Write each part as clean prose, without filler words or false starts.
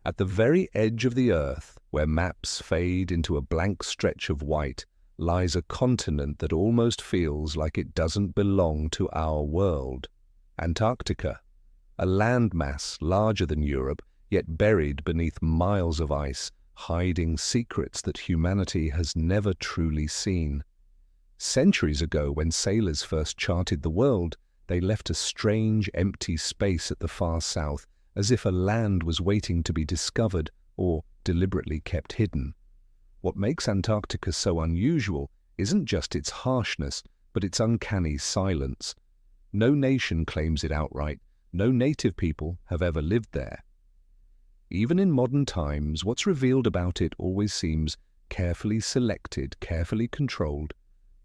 At the very edge of the Earth, where maps fade into a blank stretch of white, lies a continent that almost feels like it doesn't belong to our world. Antarctica, a landmass larger than Europe, yet buried beneath miles of ice, hiding secrets that humanity has never truly seen. Centuries ago, when sailors first charted the world, they left a strange, empty space at the far south, as if a land was waiting to be discovered or deliberately kept hidden. What makes Antarctica so unusual isn't just its harshness, but its uncanny silence. No nation claims it outright. No native people have ever lived there. Even in modern times, what's revealed about it always seems carefully selected, carefully controlled.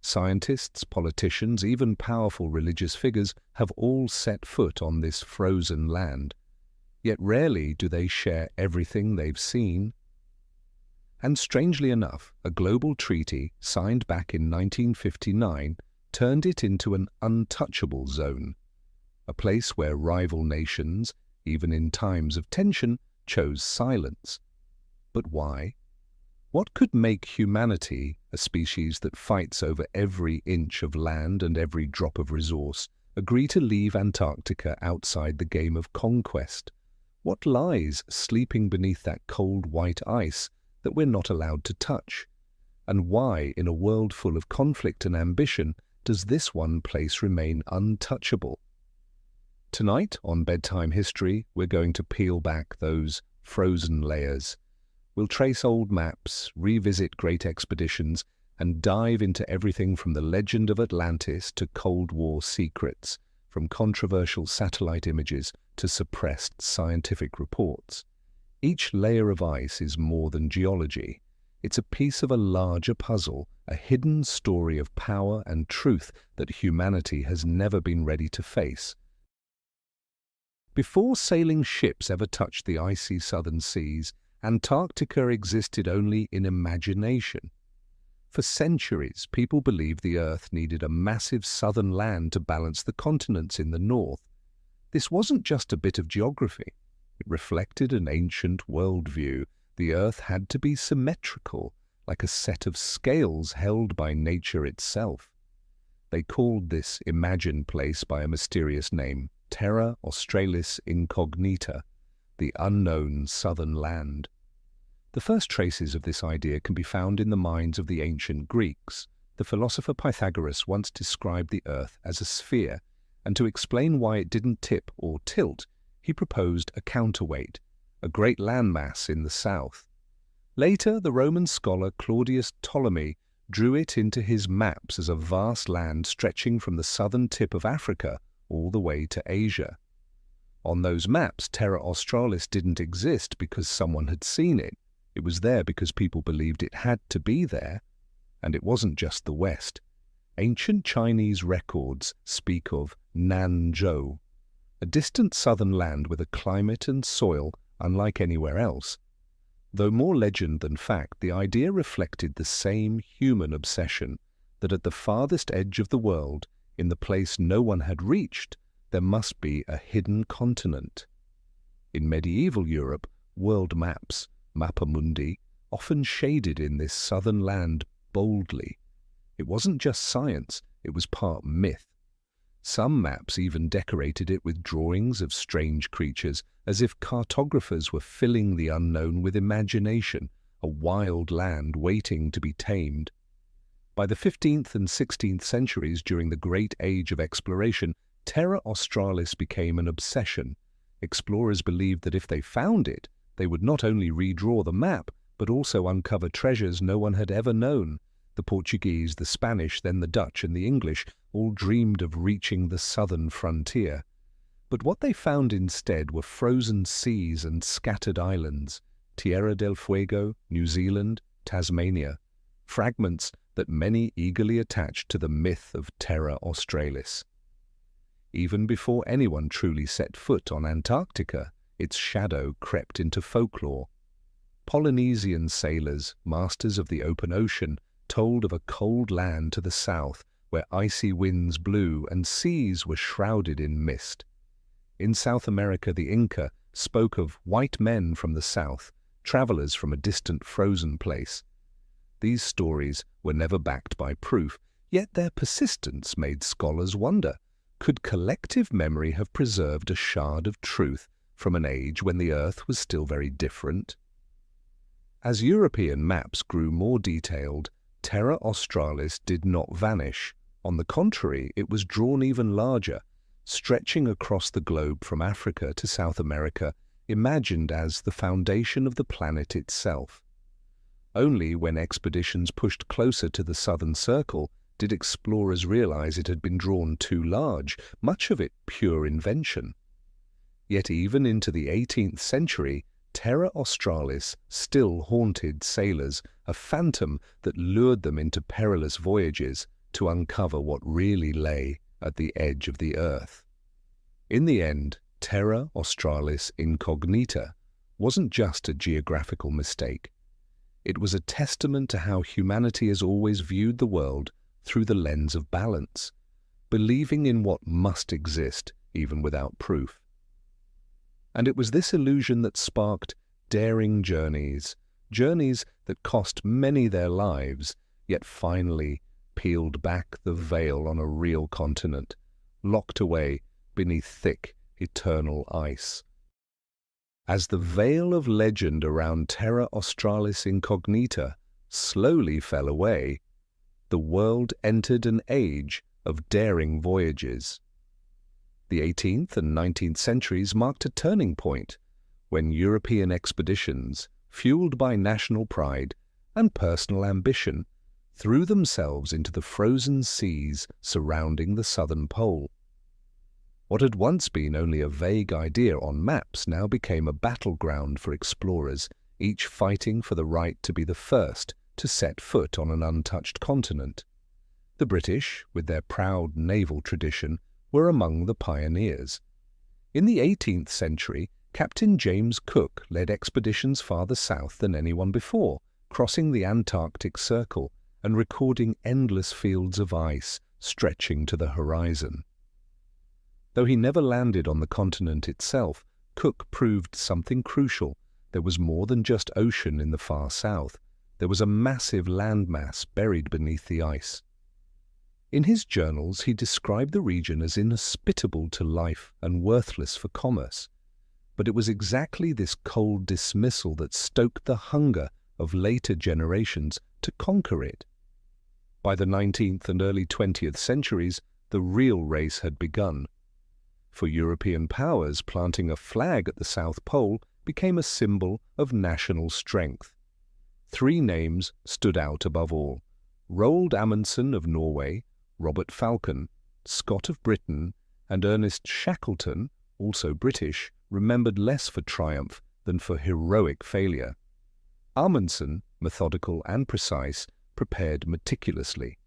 Scientists, politicians, even powerful religious figures have all set foot on this frozen land. Yet rarely do they share everything they've seen. And strangely enough, a global treaty signed back in 1959 turned it into an untouchable zone, a place where rival nations, even in times of tension, chose silence. But why? What could make humanity, a species that fights over every inch of land and every drop of resource, agree to leave Antarctica outside the game of conquest? What lies sleeping beneath that cold white ice that we're not allowed to touch? And why, in a world full of conflict and ambition, does this one place remain untouchable? Tonight, on Bedtime History, we're going to peel back those frozen layers. We'll trace old maps, revisit great expeditions, and dive into everything from the legend of Atlantis to Cold War secrets, from controversial satellite images to suppressed scientific reports. Each layer of ice is more than geology. It's a piece of a larger puzzle, a hidden story of power and truth that humanity has never been ready to face. Before sailing ships ever touched the icy southern seas, Antarctica existed only in imagination. For centuries, people believed the Earth needed a massive southern land to balance the continents in the north. This wasn't just a bit of geography. It reflected an ancient worldview. The Earth had to be symmetrical, like a set of scales held by nature itself. They called this imagined place by a mysterious name, Terra Australis Incognita, the unknown southern land. The first traces of this idea can be found in the minds of the ancient Greeks. The philosopher Pythagoras once described the Earth as a sphere, and to explain why it didn't tip or tilt, he proposed a counterweight, a great landmass in the south. Later, the Roman scholar Claudius Ptolemy drew it into his maps as a vast land stretching from the southern tip of Africa all the way to Asia. On those maps, Terra Australis didn't exist because someone had seen it. It was there because people believed it had to be there. And it wasn't just the West. Ancient Chinese records speak of Nanzhou, a distant southern land with a climate and soil unlike anywhere else. Though more legend than fact, the idea reflected the same human obsession that at the farthest edge of the world, in the place no one had reached, there must be a hidden continent. In medieval Europe, world maps, Mappa Mundi, often shaded in this southern land boldly. It wasn't just science, it was part myth. Some maps even decorated it with drawings of strange creatures, as if cartographers were filling the unknown with imagination, a wild land waiting to be tamed. By the 15th and 16th centuries, during the Great Age of Exploration, Terra Australis became an obsession. Explorers believed that if they found it, they would not only redraw the map, but also uncover treasures no one had ever known. The Portuguese, the Spanish, then the Dutch and the English all dreamed of reaching the southern frontier. But what they found instead were frozen seas and scattered islands, Tierra del Fuego, New Zealand, Tasmania, fragments that many eagerly attached to the myth of Terra Australis. Even before anyone truly set foot on Antarctica, its shadow crept into folklore. Polynesian sailors, masters of the open ocean, told of a cold land to the south where icy winds blew and seas were shrouded in mist. In South America, the Inca, spoke of white men from the south, travelers from a distant frozen place. These stories were never backed by proof, yet their persistence made scholars wonder, could collective memory have preserved a shard of truth from an age when the Earth was still very different? As European maps grew more detailed, Terra Australis did not vanish. On the contrary, it was drawn even larger, stretching across the globe from Africa to South America, imagined as the foundation of the planet itself. Only when expeditions pushed closer to the southern circle did explorers realize it had been drawn too large, much of it pure invention. Yet even into the 18th century, Terra Australis still haunted sailors, a phantom that lured them into perilous voyages to uncover what really lay at the edge of the Earth. In the end, Terra Australis Incognita wasn't just a geographical mistake. It was a testament to how humanity has always viewed the world through the lens of balance, believing in what must exist even without proof. And it was this illusion that sparked daring journeys that cost many their lives, yet finally peeled back the veil on a real continent, locked away beneath thick, eternal ice. As the veil of legend around Terra Australis Incognita slowly fell away, the world entered an age of daring voyages. The 18th and 19th centuries marked a turning point when European expeditions, fueled by national pride and personal ambition, threw themselves into the frozen seas surrounding the southern pole. What had once been only a vague idea on maps now became a battleground for explorers, each fighting for the right to be the first to set foot on an untouched continent. The British, with their proud naval tradition, were among the pioneers. In the 18th century, Captain James Cook led expeditions farther south than anyone before, crossing the Antarctic Circle and recording endless fields of ice stretching to the horizon. Though he never landed on the continent itself, Cook proved something crucial. There was more than just ocean in the far south. There was a massive landmass buried beneath the ice. In his journals, he described the region as inhospitable to life and worthless for commerce. But it was exactly this cold dismissal that stoked the hunger of later generations to conquer it. By the 19th and early 20th centuries, the real race had begun. For European powers, planting a flag at the South Pole became a symbol of national strength. Three names stood out above all: Roald Amundsen of Norway, Robert Falcon, Scott of Britain, and Ernest Shackleton, also British, remembered less for triumph than for heroic failure. Amundsen, methodical and precise, prepared meticulously.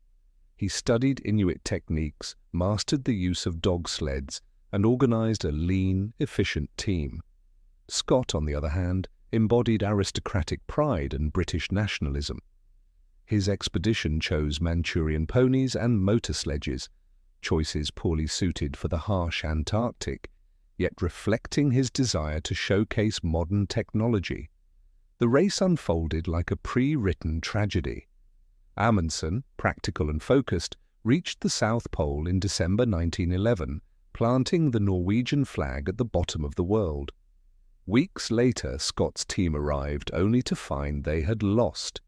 He studied Inuit techniques, mastered the use of dog sleds, and organized a lean, efficient team. Scott, on the other hand, embodied aristocratic pride and British nationalism. His expedition chose Manchurian ponies and motor sledges, choices poorly suited for the harsh Antarctic, yet reflecting his desire to showcase modern technology. The race unfolded like a pre-written tragedy. Amundsen, practical and focused, reached the South Pole in December 1911, planting the Norwegian flag at the bottom of the world. Weeks later, Scott's team arrived only to find they had lost.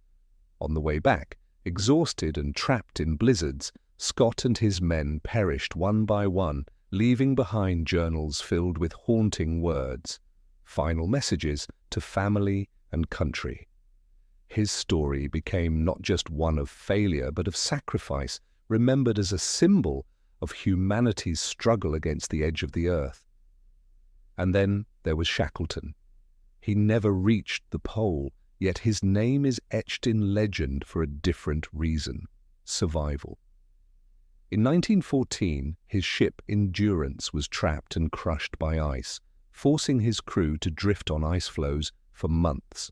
On the way back, exhausted and trapped in blizzards, Scott and his men perished one by one, leaving behind journals filled with haunting words, final messages to family and country. His story became not just one of failure but of sacrifice, remembered as a symbol of humanity's struggle against the edge of the earth. And then there was Shackleton. He never reached the pole, yet his name is etched in legend for a different reason: survival. In 1914, his ship Endurance was trapped and crushed by ice, forcing his crew to drift on ice floes for months.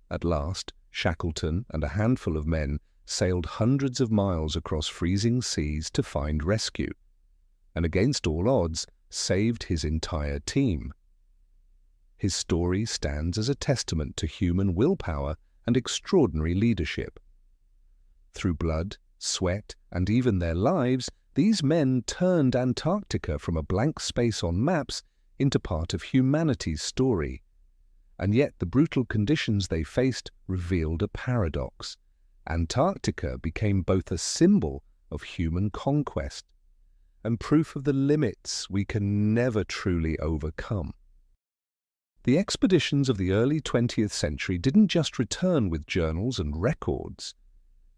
At last, Shackleton and a handful of men sailed hundreds of miles across freezing seas to find rescue, and against all odds, saved his entire team. His story stands as a testament to human willpower and extraordinary leadership. Through blood, sweat, and even their lives, these men turned Antarctica from a blank space on maps into part of humanity's story. And yet the brutal conditions they faced revealed a paradox. Antarctica became both a symbol of human conquest and proof of the limits we can never truly overcome. The expeditions of the early 20th century didn't just return with journals and records.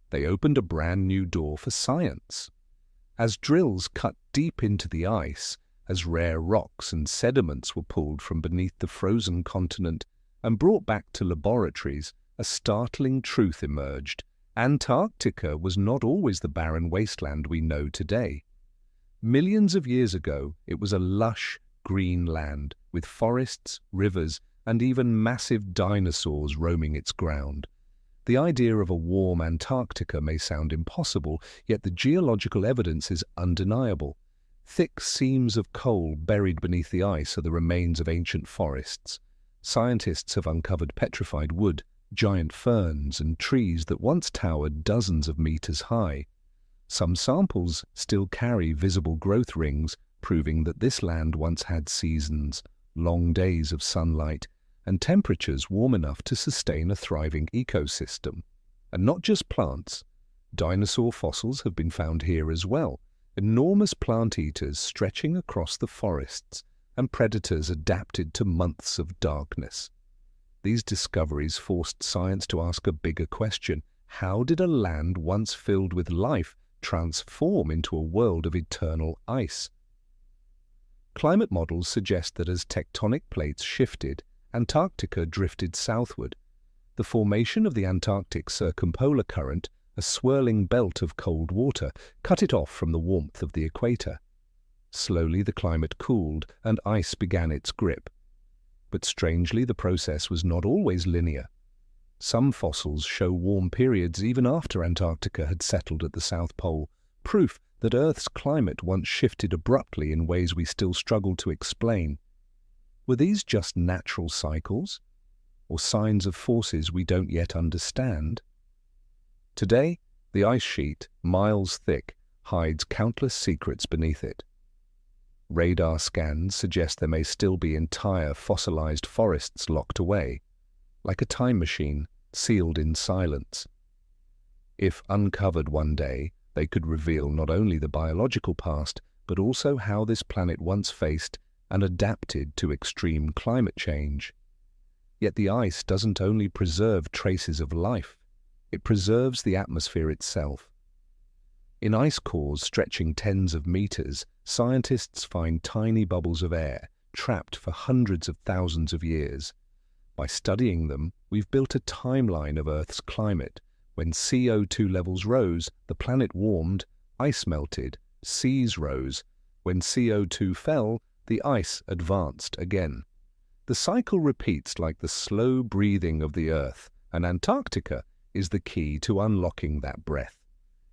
They opened a brand new door for science. As drills cut deep into the ice, as rare rocks and sediments were pulled from beneath the frozen continent and brought back to laboratories, a startling truth emerged. Antarctica was not always the barren wasteland we know today. Millions of years ago, it was a lush, green land with forests, rivers, and even massive dinosaurs roaming its ground. The idea of a warm Antarctica may sound impossible, yet the geological evidence is undeniable. Thick seams of coal buried beneath the ice are the remains of ancient forests. Scientists have uncovered petrified wood, giant ferns, and trees that once towered dozens of meters high. Some samples still carry visible growth rings, proving that this land once had seasons, long days of sunlight, and temperatures warm enough to sustain a thriving ecosystem. And not just plants. Dinosaur fossils have been found here as well, enormous plant eaters stretching across the forests, and predators adapted to months of darkness. These discoveries forced science to ask a bigger question. How did a land once filled with life transform into a world of eternal ice? Climate models suggest that as tectonic plates shifted, Antarctica drifted southward. The formation of the Antarctic Circumpolar Current, a swirling belt of cold water, cut it off from the warmth of the equator. Slowly the climate cooled and ice began its grip. But strangely, the process was not always linear. Some fossils show warm periods even after Antarctica had settled at the South Pole, proof that Earth's climate once shifted abruptly in ways we still struggle to explain. Were these just natural cycles, or signs of forces we don't yet understand? Today, the ice sheet, miles thick, hides countless secrets beneath it. Radar scans suggest there may still be entire fossilized forests locked away, like a time machine sealed in silence. If uncovered one day, they could reveal not only the biological past, but also how this planet once faced and adapted to extreme climate change. Yet the ice doesn't only preserve traces of life, it preserves the atmosphere itself. In ice cores stretching tens of meters, scientists find tiny bubbles of air trapped for hundreds of thousands of years. By studying them, we've built a timeline of Earth's climate. When CO2 levels rose, the planet warmed, ice melted, seas rose. When CO2 fell, the ice advanced again. The cycle repeats like the slow breathing of the Earth, and Antarctica is the key to unlocking that breath.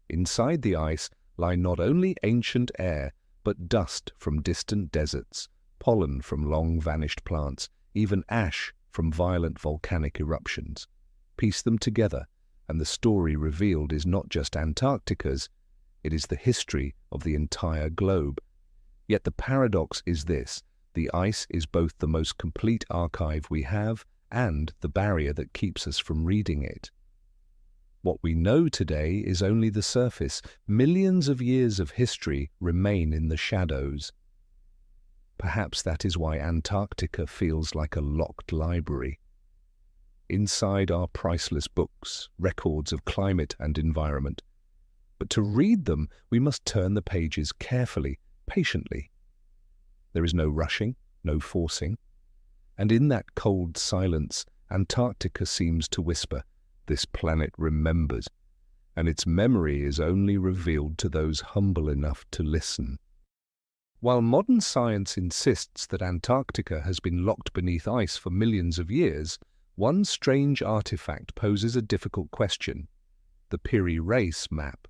Inside the ice lie not only ancient air, but dust from distant deserts, pollen from long-vanished plants, even ash from violent volcanic eruptions. Piece them together, and the story revealed is not just Antarctica's, it is the history of the entire globe. Yet the paradox is this: the ice is both the most complete archive we have and the barrier that keeps us from reading it. What we know today is only the surface. Millions of years of history remain in the shadows. Perhaps that is why Antarctica feels like a locked library. Inside are priceless books, records of climate and environment. But to read them, we must turn the pages carefully, patiently. There is no rushing, no forcing. And in that cold silence, Antarctica seems to whisper, "This planet remembers," and its memory is only revealed to those humble enough to listen. While modern science insists that Antarctica has been locked beneath ice for millions of years, one strange artifact poses a difficult question: the Piri Reis map.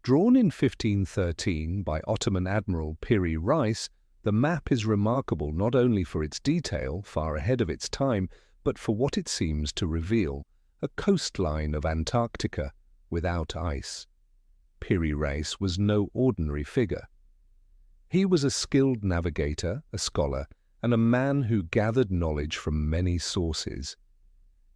Drawn in 1513 by Ottoman Admiral Piri Reis, the The map is remarkable not only for its detail, far ahead of its time, but for what it seems to reveal: a coastline of Antarctica without ice. Piri Reis was no ordinary figure. He was a skilled navigator, a scholar, and a man who gathered knowledge from many sources.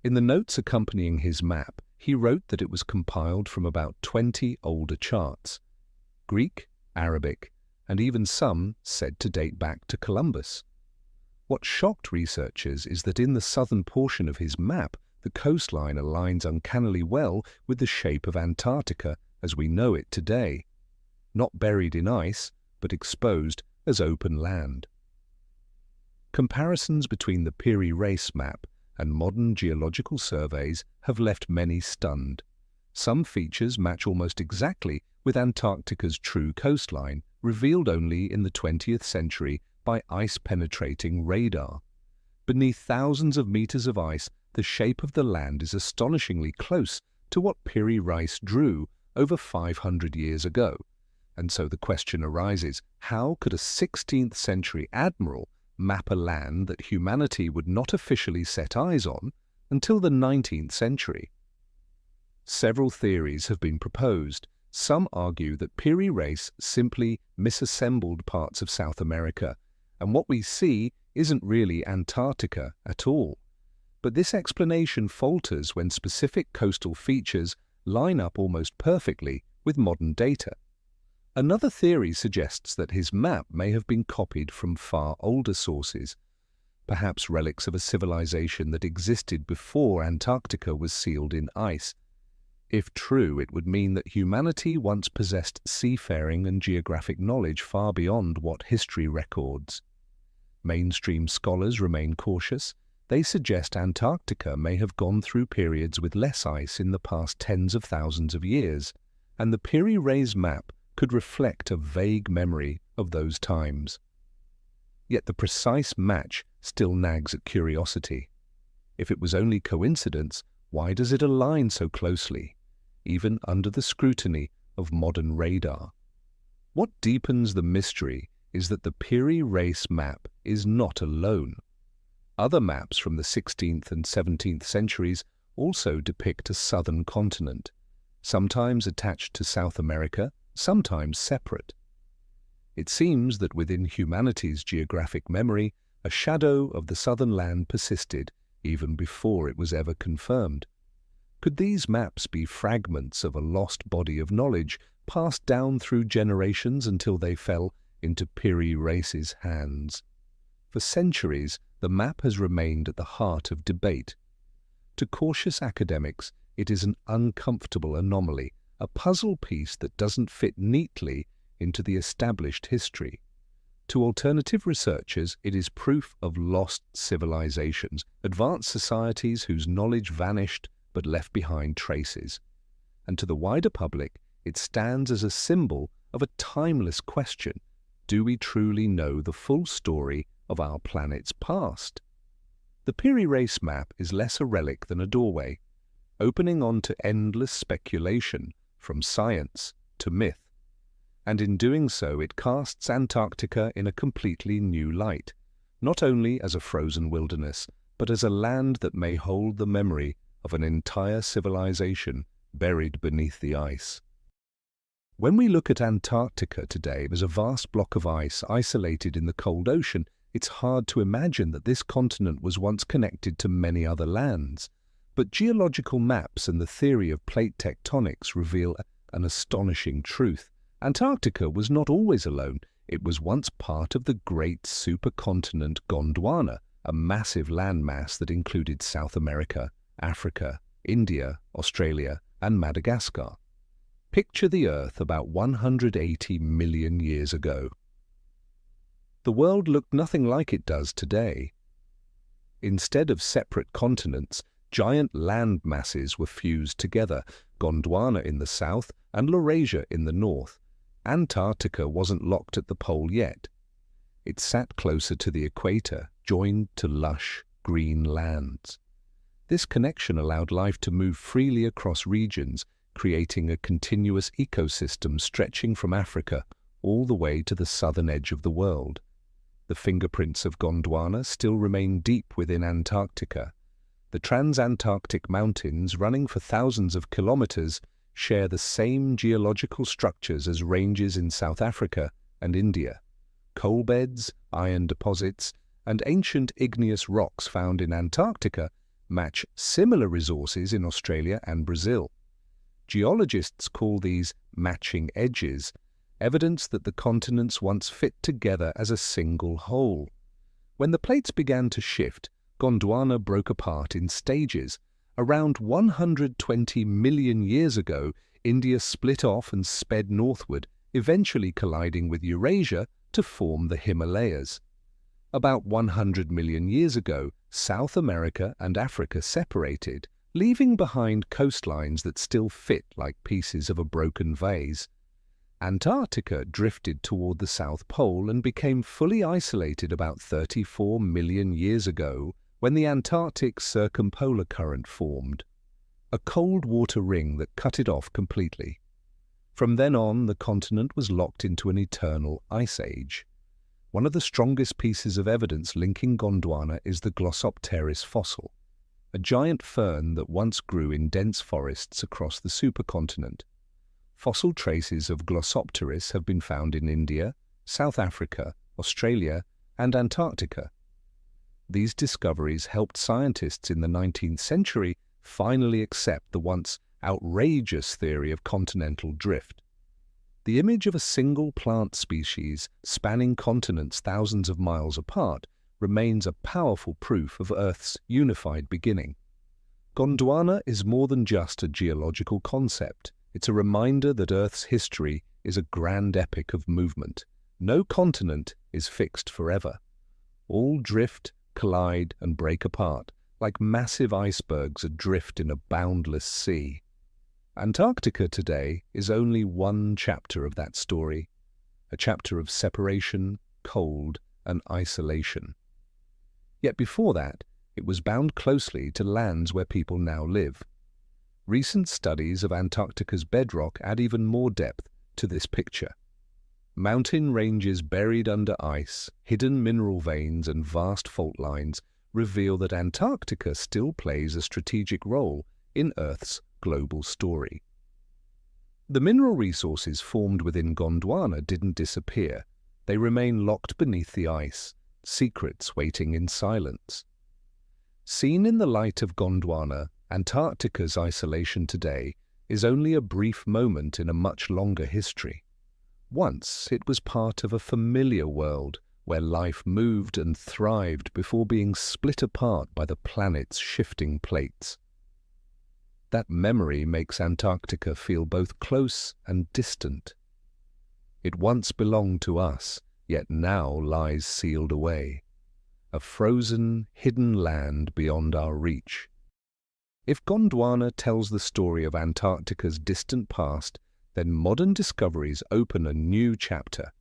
In the notes accompanying his map, he wrote that it was compiled from about 20 older charts: Greek, Arabic, and even some said to date back to Columbus. What shocked researchers is that in the southern portion of his map, the coastline aligns uncannily well with the shape of Antarctica as we know it today, not buried in ice, but exposed as open land. Comparisons between the Piri Reis map and modern geological surveys have left many stunned. Some features match almost exactly with Antarctica's true coastline, revealed only in the 20th century by ice-penetrating radar. Beneath thousands of meters of ice, the shape of the land is astonishingly close to what Piri Reis drew over 500 years ago. And so the question arises, how could a 16th century admiral map a land that humanity would not officially set eyes on until the 19th century? Several theories have been proposed. Some argue that Piri Reis simply misassembled parts of South America, and what we see isn't really Antarctica at all. But this explanation falters when specific coastal features line up almost perfectly with modern data. Another theory suggests that his map may have been copied from far older sources, perhaps relics of a civilization that existed before Antarctica was sealed in ice. If true, it would mean that humanity once possessed seafaring and geographic knowledge far beyond what history records. Mainstream scholars remain cautious. They suggest Antarctica may have gone through periods with less ice in the past tens of thousands of years, and the Piri Reis map could reflect a vague memory of those times. Yet the precise match still nags at curiosity. If it was only coincidence, why does it align so closely, even under the scrutiny of modern radar? What deepens the mystery is that the Piri Reis map is not alone. Other maps from the 16th and 17th centuries also depict a southern continent, sometimes attached to South America, sometimes separate. It seems that within humanity's geographic memory, a shadow of the southern land persisted even before it was ever confirmed. Could these maps be fragments of a lost body of knowledge passed down through generations until they fell into Piri Reis's hands? For centuries, the map has remained at the heart of debate. To cautious academics, it is an uncomfortable anomaly, a puzzle piece that doesn't fit neatly into the established history. To alternative researchers, it is proof of lost civilizations, advanced societies whose knowledge vanished but left behind traces. And to the wider public, it stands as a symbol of a timeless question: do we truly know the full story of our planet's past? The Piri Reis map is less a relic than a doorway, opening onto endless speculation from science to myth. And in doing so, it casts Antarctica in a completely new light, not only as a frozen wilderness, but as a land that may hold the memory of an entire civilization buried beneath the ice. When we look at Antarctica today as a vast block of ice isolated in the cold ocean, it's hard to imagine that this continent was once connected to many other lands. But geological maps and the theory of plate tectonics reveal an astonishing truth. Antarctica was not always alone. It was once part of the great supercontinent Gondwana, a massive landmass that included South America, Africa, India, Australia, and Madagascar. Picture the Earth about 180 million years ago. The world looked nothing like it does today. Instead of separate continents, giant land masses were fused together, Gondwana in the south and Laurasia in the north. Antarctica wasn't locked at the pole yet. It sat closer to the equator, joined to lush, green lands. This connection allowed life to move freely across regions, creating a continuous ecosystem stretching from Africa all the way to the southern edge of the world. The fingerprints of Gondwana still remain deep within Antarctica. The transantarctic mountains, running for thousands of kilometers, share the same geological structures as ranges in South Africa and India. Coal beds, iron deposits, and ancient igneous rocks found in Antarctica match similar resources in Australia and Brazil. Geologists call these matching edges, evidence that the continents once fit together as a single whole. When the plates began to shift, Gondwana broke apart in stages. Around 120 million years ago, India split off and sped northward, eventually colliding with Eurasia to form the Himalayas. About 100 million years ago, South America and Africa separated, leaving behind coastlines that still fit like pieces of a broken vase. Antarctica drifted toward the South Pole and became fully isolated about 34 million years ago when the Antarctic circumpolar current formed, a cold water ring that cut it off completely. From then on, the continent was locked into an eternal ice age. One of the strongest pieces of evidence linking Gondwana is the Glossopteris fossil, a giant fern that once grew in dense forests across the supercontinent. Fossil traces of Glossopteris have been found in India, South Africa, Australia, and Antarctica. These discoveries helped scientists in the 19th century finally accept the once outrageous theory of continental drift. The image of a single plant species spanning continents thousands of miles apart remains a powerful proof of Earth's unified beginning. Gondwana is more than just a geological concept. It's a reminder that Earth's history is a grand epic of movement. No continent is fixed forever. All drift, collide, and break apart, like massive icebergs adrift in a boundless sea. Antarctica today is only one chapter of that story, a chapter of separation, cold, and isolation. Yet before that, it was bound closely to lands where people now live. Recent studies of Antarctica's bedrock add even more depth to this picture. Mountain ranges buried under ice, hidden mineral veins, and vast fault lines reveal that Antarctica still plays a strategic role in Earth's global story. The mineral resources formed within Gondwana didn't disappear. They remain locked beneath the ice, secrets waiting in silence. Seen in the light of Gondwana, Antarctica's isolation today is only a brief moment in a much longer history. Once it was part of a familiar world where life moved and thrived before being split apart by the planet's shifting plates. That memory makes Antarctica feel both close and distant. It once belonged to us, yet now lies sealed away, a frozen, hidden land beyond our reach. If Gondwana tells the story of Antarctica's distant past, then modern discoveries open a new chapter.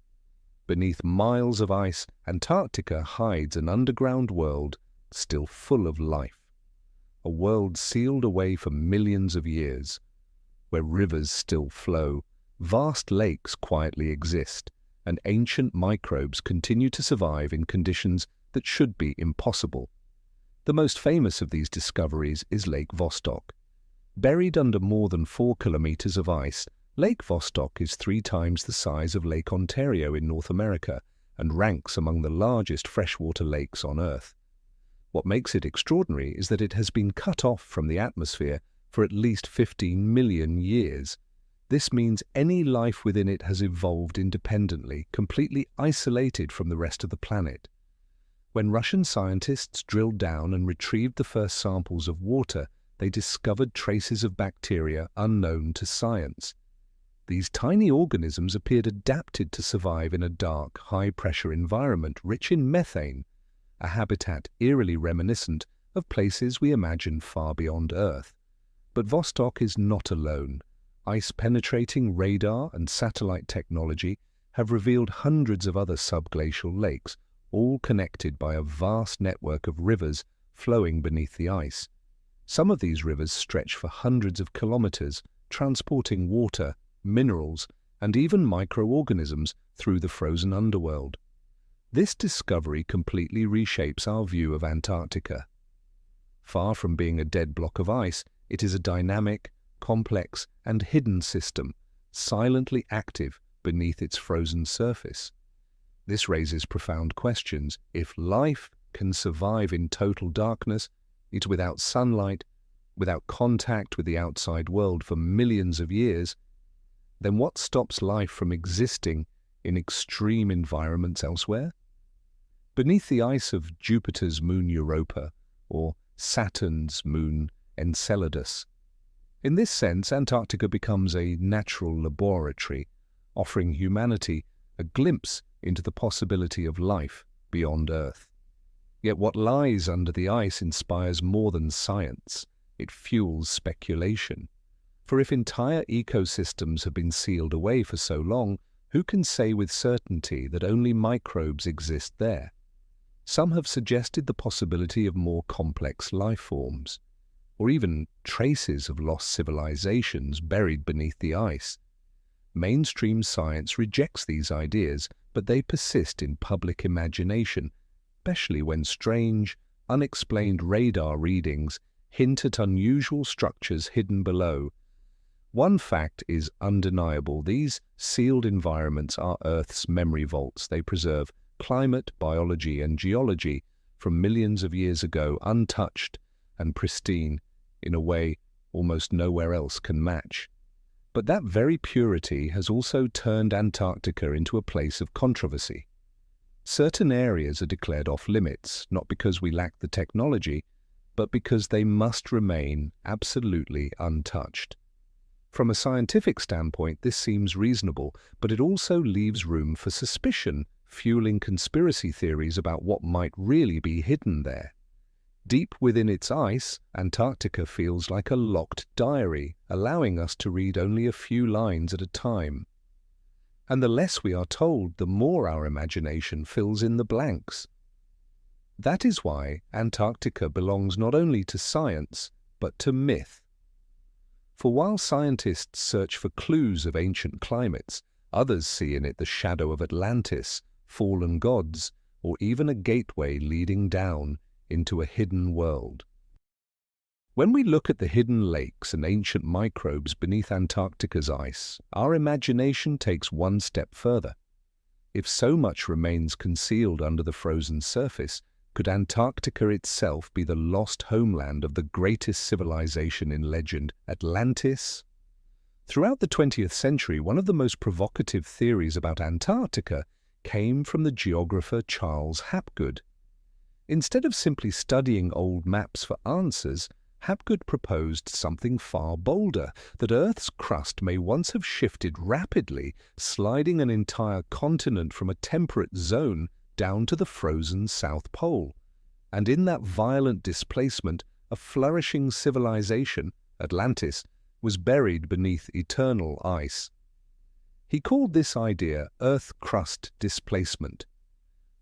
Beneath miles of ice, Antarctica hides an underground world still full of life. A world sealed away for millions of years, where rivers still flow, vast lakes quietly exist, and ancient microbes continue to survive in conditions that should be impossible. The most famous of these discoveries is Lake Vostok. Buried under more than 4 kilometers of ice, Lake Vostok is 3 times the size of Lake Ontario in North America and ranks among the largest freshwater lakes on Earth. What makes it extraordinary is that it has been cut off from the atmosphere for at least 15 million years. This means any life within it has evolved independently, completely isolated from the rest of the planet. When Russian scientists drilled down and retrieved the first samples of water, they discovered traces of bacteria unknown to science. These tiny organisms appeared adapted to survive in a dark, high-pressure environment rich in methane, a habitat eerily reminiscent of places we imagine far beyond Earth. But Vostok is not alone. Ice-penetrating radar and satellite technology have revealed hundreds of other subglacial lakes, all connected by a vast network of rivers flowing beneath the ice. Some of these rivers stretch for hundreds of kilometers, transporting water, minerals, and even microorganisms through the frozen underworld. This discovery completely reshapes our view of Antarctica. Far from being a dead block of ice, it is a dynamic, complex, and hidden system, silently active beneath its frozen surface. This raises profound questions. If life can survive in total darkness, it's without sunlight, without contact with the outside world for millions of years, then what stops life from existing in extreme environments elsewhere? Beneath the ice of Jupiter's moon Europa, or Saturn's moon Enceladus. In this sense, Antarctica becomes a natural laboratory, offering humanity a glimpse into the possibility of life beyond Earth. Yet what lies under the ice inspires more than science. It fuels speculation. For if entire ecosystems have been sealed away for so long, who can say with certainty that only microbes exist there? Some have suggested the possibility of more complex life forms, or even traces of lost civilizations buried beneath the ice. Mainstream science rejects these ideas, but they persist in public imagination, especially when strange, unexplained radar readings hint at unusual structures hidden below. One fact is undeniable: these sealed environments are Earth's memory vaults. They preserve climate, biology, and geology from millions of years ago, untouched and pristine in a way almost nowhere else can match. But that very purity has also turned Antarctica into a place of controversy. Certain areas are declared off-limits, not because we lack the technology, but because they must remain absolutely untouched. From a scientific standpoint, this seems reasonable, but it also leaves room for suspicion, fueling conspiracy theories about what might really be hidden there. Deep within its ice, Antarctica feels like a locked diary, allowing us to read only a few lines at a time. And the less we are told, the more our imagination fills in the blanks. That is why Antarctica belongs not only to science, but to myth. For while scientists search for clues of ancient climates, others see in it the shadow of Atlantis, fallen gods, or even a gateway leading down into a hidden world. When we look at the hidden lakes and ancient microbes beneath Antarctica's ice, our imagination takes one step further. If so much remains concealed under the frozen surface, could Antarctica itself be the lost homeland of the greatest civilization in legend, Atlantis? Throughout the 20th century, one of the most provocative theories about Antarctica came from the geographer Charles Hapgood. Instead of simply studying old maps for answers, Hapgood proposed something far bolder, that Earth's crust may once have shifted rapidly, sliding an entire continent from a temperate zone down to the frozen South Pole. And in that violent displacement, a flourishing civilization, Atlantis, was buried beneath eternal ice. He called this idea Earth crust displacement.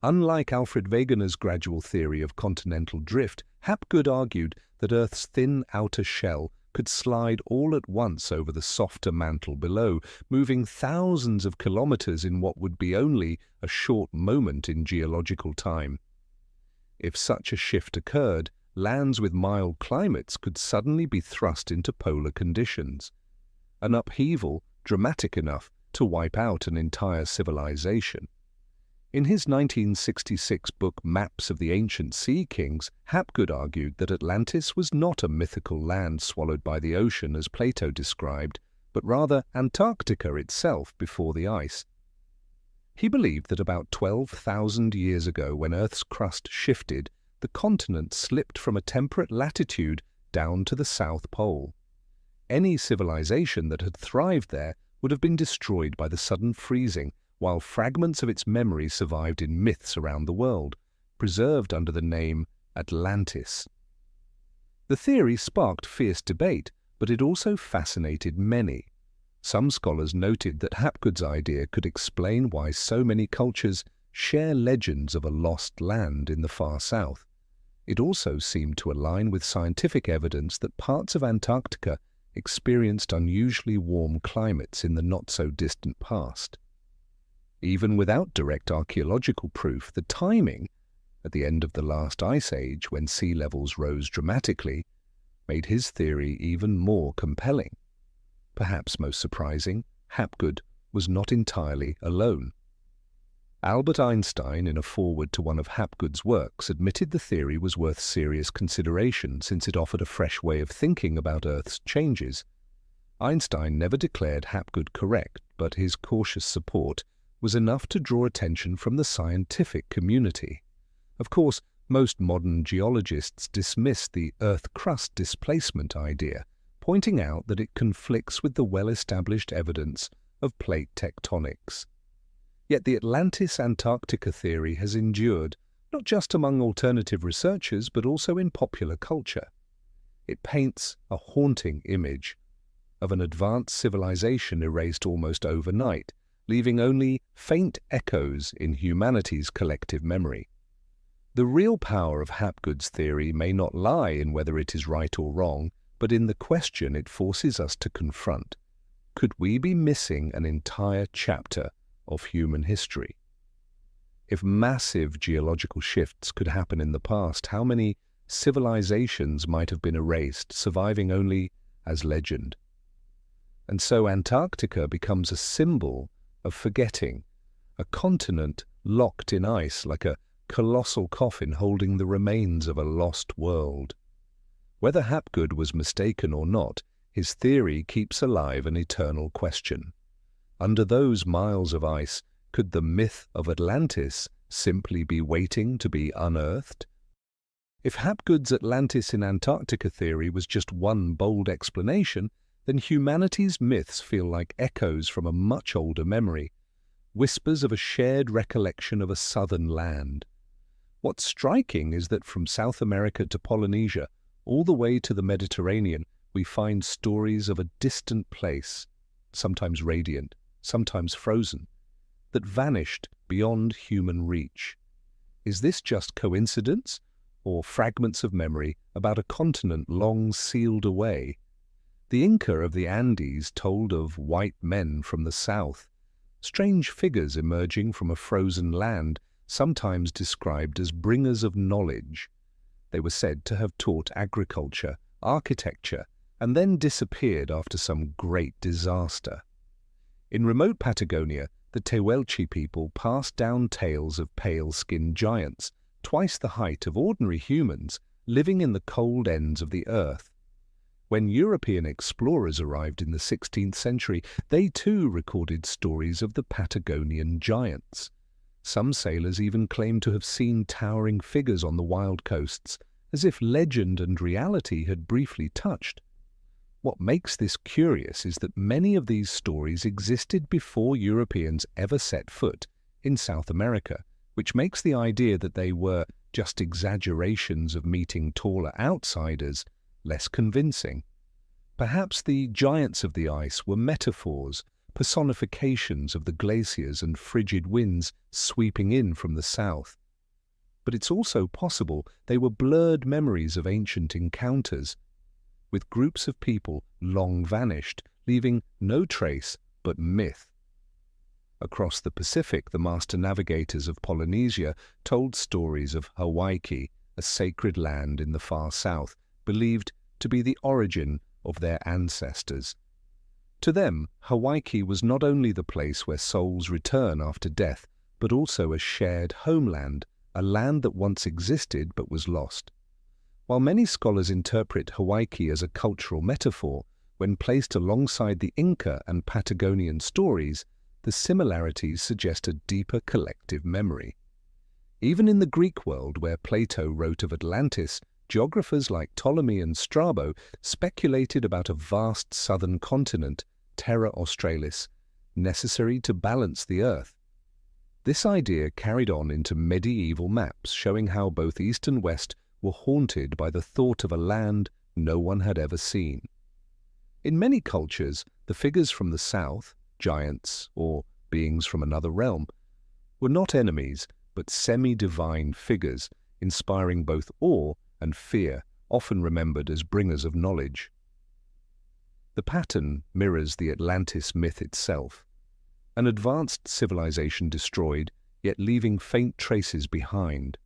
Unlike Alfred Wegener's gradual theory of continental drift, Hapgood argued that Earth's thin outer shell could slide all at once over the softer mantle below, moving thousands of kilometers in what would be only a short moment in geological time. If such a shift occurred, lands with mild climates could suddenly be thrust into polar conditions, an upheaval dramatic enough to wipe out an entire civilization. In his 1966 book Maps of the Ancient Sea Kings, Hapgood argued that Atlantis was not a mythical land swallowed by the ocean as Plato described, but rather Antarctica itself before the ice. He believed that about 12,000 years ago, when Earth's crust shifted, the continent slipped from a temperate latitude down to the South Pole. Any civilization that had thrived there would have been destroyed by the sudden freezing, while fragments of its memory survived in myths around the world, preserved under the name Atlantis. The theory sparked fierce debate, but it also fascinated many. Some scholars noted that Hapgood's idea could explain why so many cultures share legends of a lost land in the far south. It also seemed to align with scientific evidence that parts of Antarctica experienced unusually warm climates in the not-so-distant past. Even without direct archaeological proof, the timing, at the end of the last ice age when sea levels rose dramatically, made his theory even more compelling. Perhaps most surprising, Hapgood was not entirely alone. Albert Einstein, in a foreword to one of Hapgood's works, admitted the theory was worth serious consideration since it offered a fresh way of thinking about Earth's changes. Einstein never declared Hapgood correct, but his cautious support was enough to draw attention from the scientific community. Of course, most modern geologists dismiss the Earth crust displacement idea, pointing out that it conflicts with the well-established evidence of plate tectonics. Yet the Atlantis-Antarctica theory has endured, not just among alternative researchers, but also in popular culture. It paints a haunting image of an advanced civilization erased almost overnight, leaving only faint echoes in humanity's collective memory. The real power of Hapgood's theory may not lie in whether it is right or wrong, but in the question it forces us to confront. Could we be missing an entire chapter of human history? If massive geological shifts could happen in the past, how many civilizations might have been erased, surviving only as legend? And so Antarctica becomes a symbol of forgetting, a continent locked in ice like a colossal coffin holding the remains of a lost world. Whether Hapgood was mistaken or not, his theory keeps alive an eternal question. Under those miles of ice, could the myth of Atlantis simply be waiting to be unearthed? If Hapgood's Atlantis in Antarctica theory was just one bold explanation, then humanity's myths feel like echoes from a much older memory, whispers of a shared recollection of a southern land. What's striking is that from South America to Polynesia, all the way to the Mediterranean, we find stories of a distant place, sometimes radiant, sometimes frozen, that vanished beyond human reach. Is this just coincidence, or fragments of memory about a continent long sealed away? The Inca of the Andes told of white men from the south, strange figures emerging from a frozen land, sometimes described as bringers of knowledge. They were said to have taught agriculture, architecture, and then disappeared after some great disaster. In remote Patagonia, the Tehuelche people passed down tales of pale-skinned giants, twice the height of ordinary humans, living in the cold ends of the earth. When European explorers arrived in the 16th century, they too recorded stories of the Patagonian giants. Some sailors even claimed to have seen towering figures on the wild coasts, as if legend and reality had briefly touched. What makes this curious is that many of these stories existed before Europeans ever set foot in South America, which makes the idea that they were just exaggerations of meeting taller outsiders less convincing. Perhaps the giants of the ice were metaphors, personifications of the glaciers and frigid winds sweeping in from the south. But it's also possible they were blurred memories of ancient encounters, with groups of people long vanished, leaving no trace but myth. Across the Pacific, the master navigators of Polynesia told stories of Hawaii, a sacred land in the far south, believed to be the origin of their ancestors. To them, Hawaii was not only the place where souls return after death, but also a shared homeland, a land that once existed but was lost. While many scholars interpret Hawaii as a cultural metaphor, when placed alongside the Inca and Patagonian stories, the similarities suggest a deeper collective memory. Even in the Greek world, where Plato wrote of Atlantis, geographers like Ptolemy and Strabo speculated about a vast southern continent, Terra Australis, necessary to balance the Earth. This idea carried on into medieval maps showing how both East and West were haunted by the thought of a land no one had ever seen. In many cultures, the figures from the south, giants or beings from another realm, were not enemies but semi-divine figures, inspiring both awe and fear, often remembered as bringers of knowledge. The pattern mirrors the Atlantis myth itself. An advanced civilization destroyed, yet leaving faint traces behind.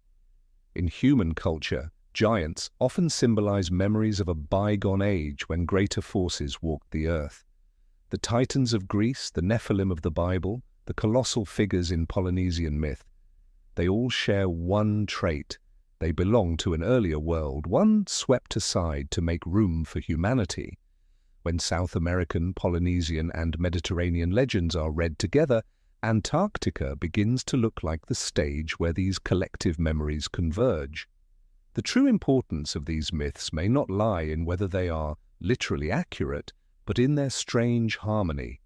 In human culture, giants often symbolize memories of a bygone age when greater forces walked the earth. The Titans of Greece, the Nephilim of the Bible, the colossal figures in Polynesian myth, they all share one trait. They belong to an earlier world, one swept aside to make room for humanity. When South American, Polynesian, and Mediterranean legends are read together, Antarctica begins to look like the stage where these collective memories converge. The true importance of these myths may not lie in whether they are literally accurate, but in their strange harmony.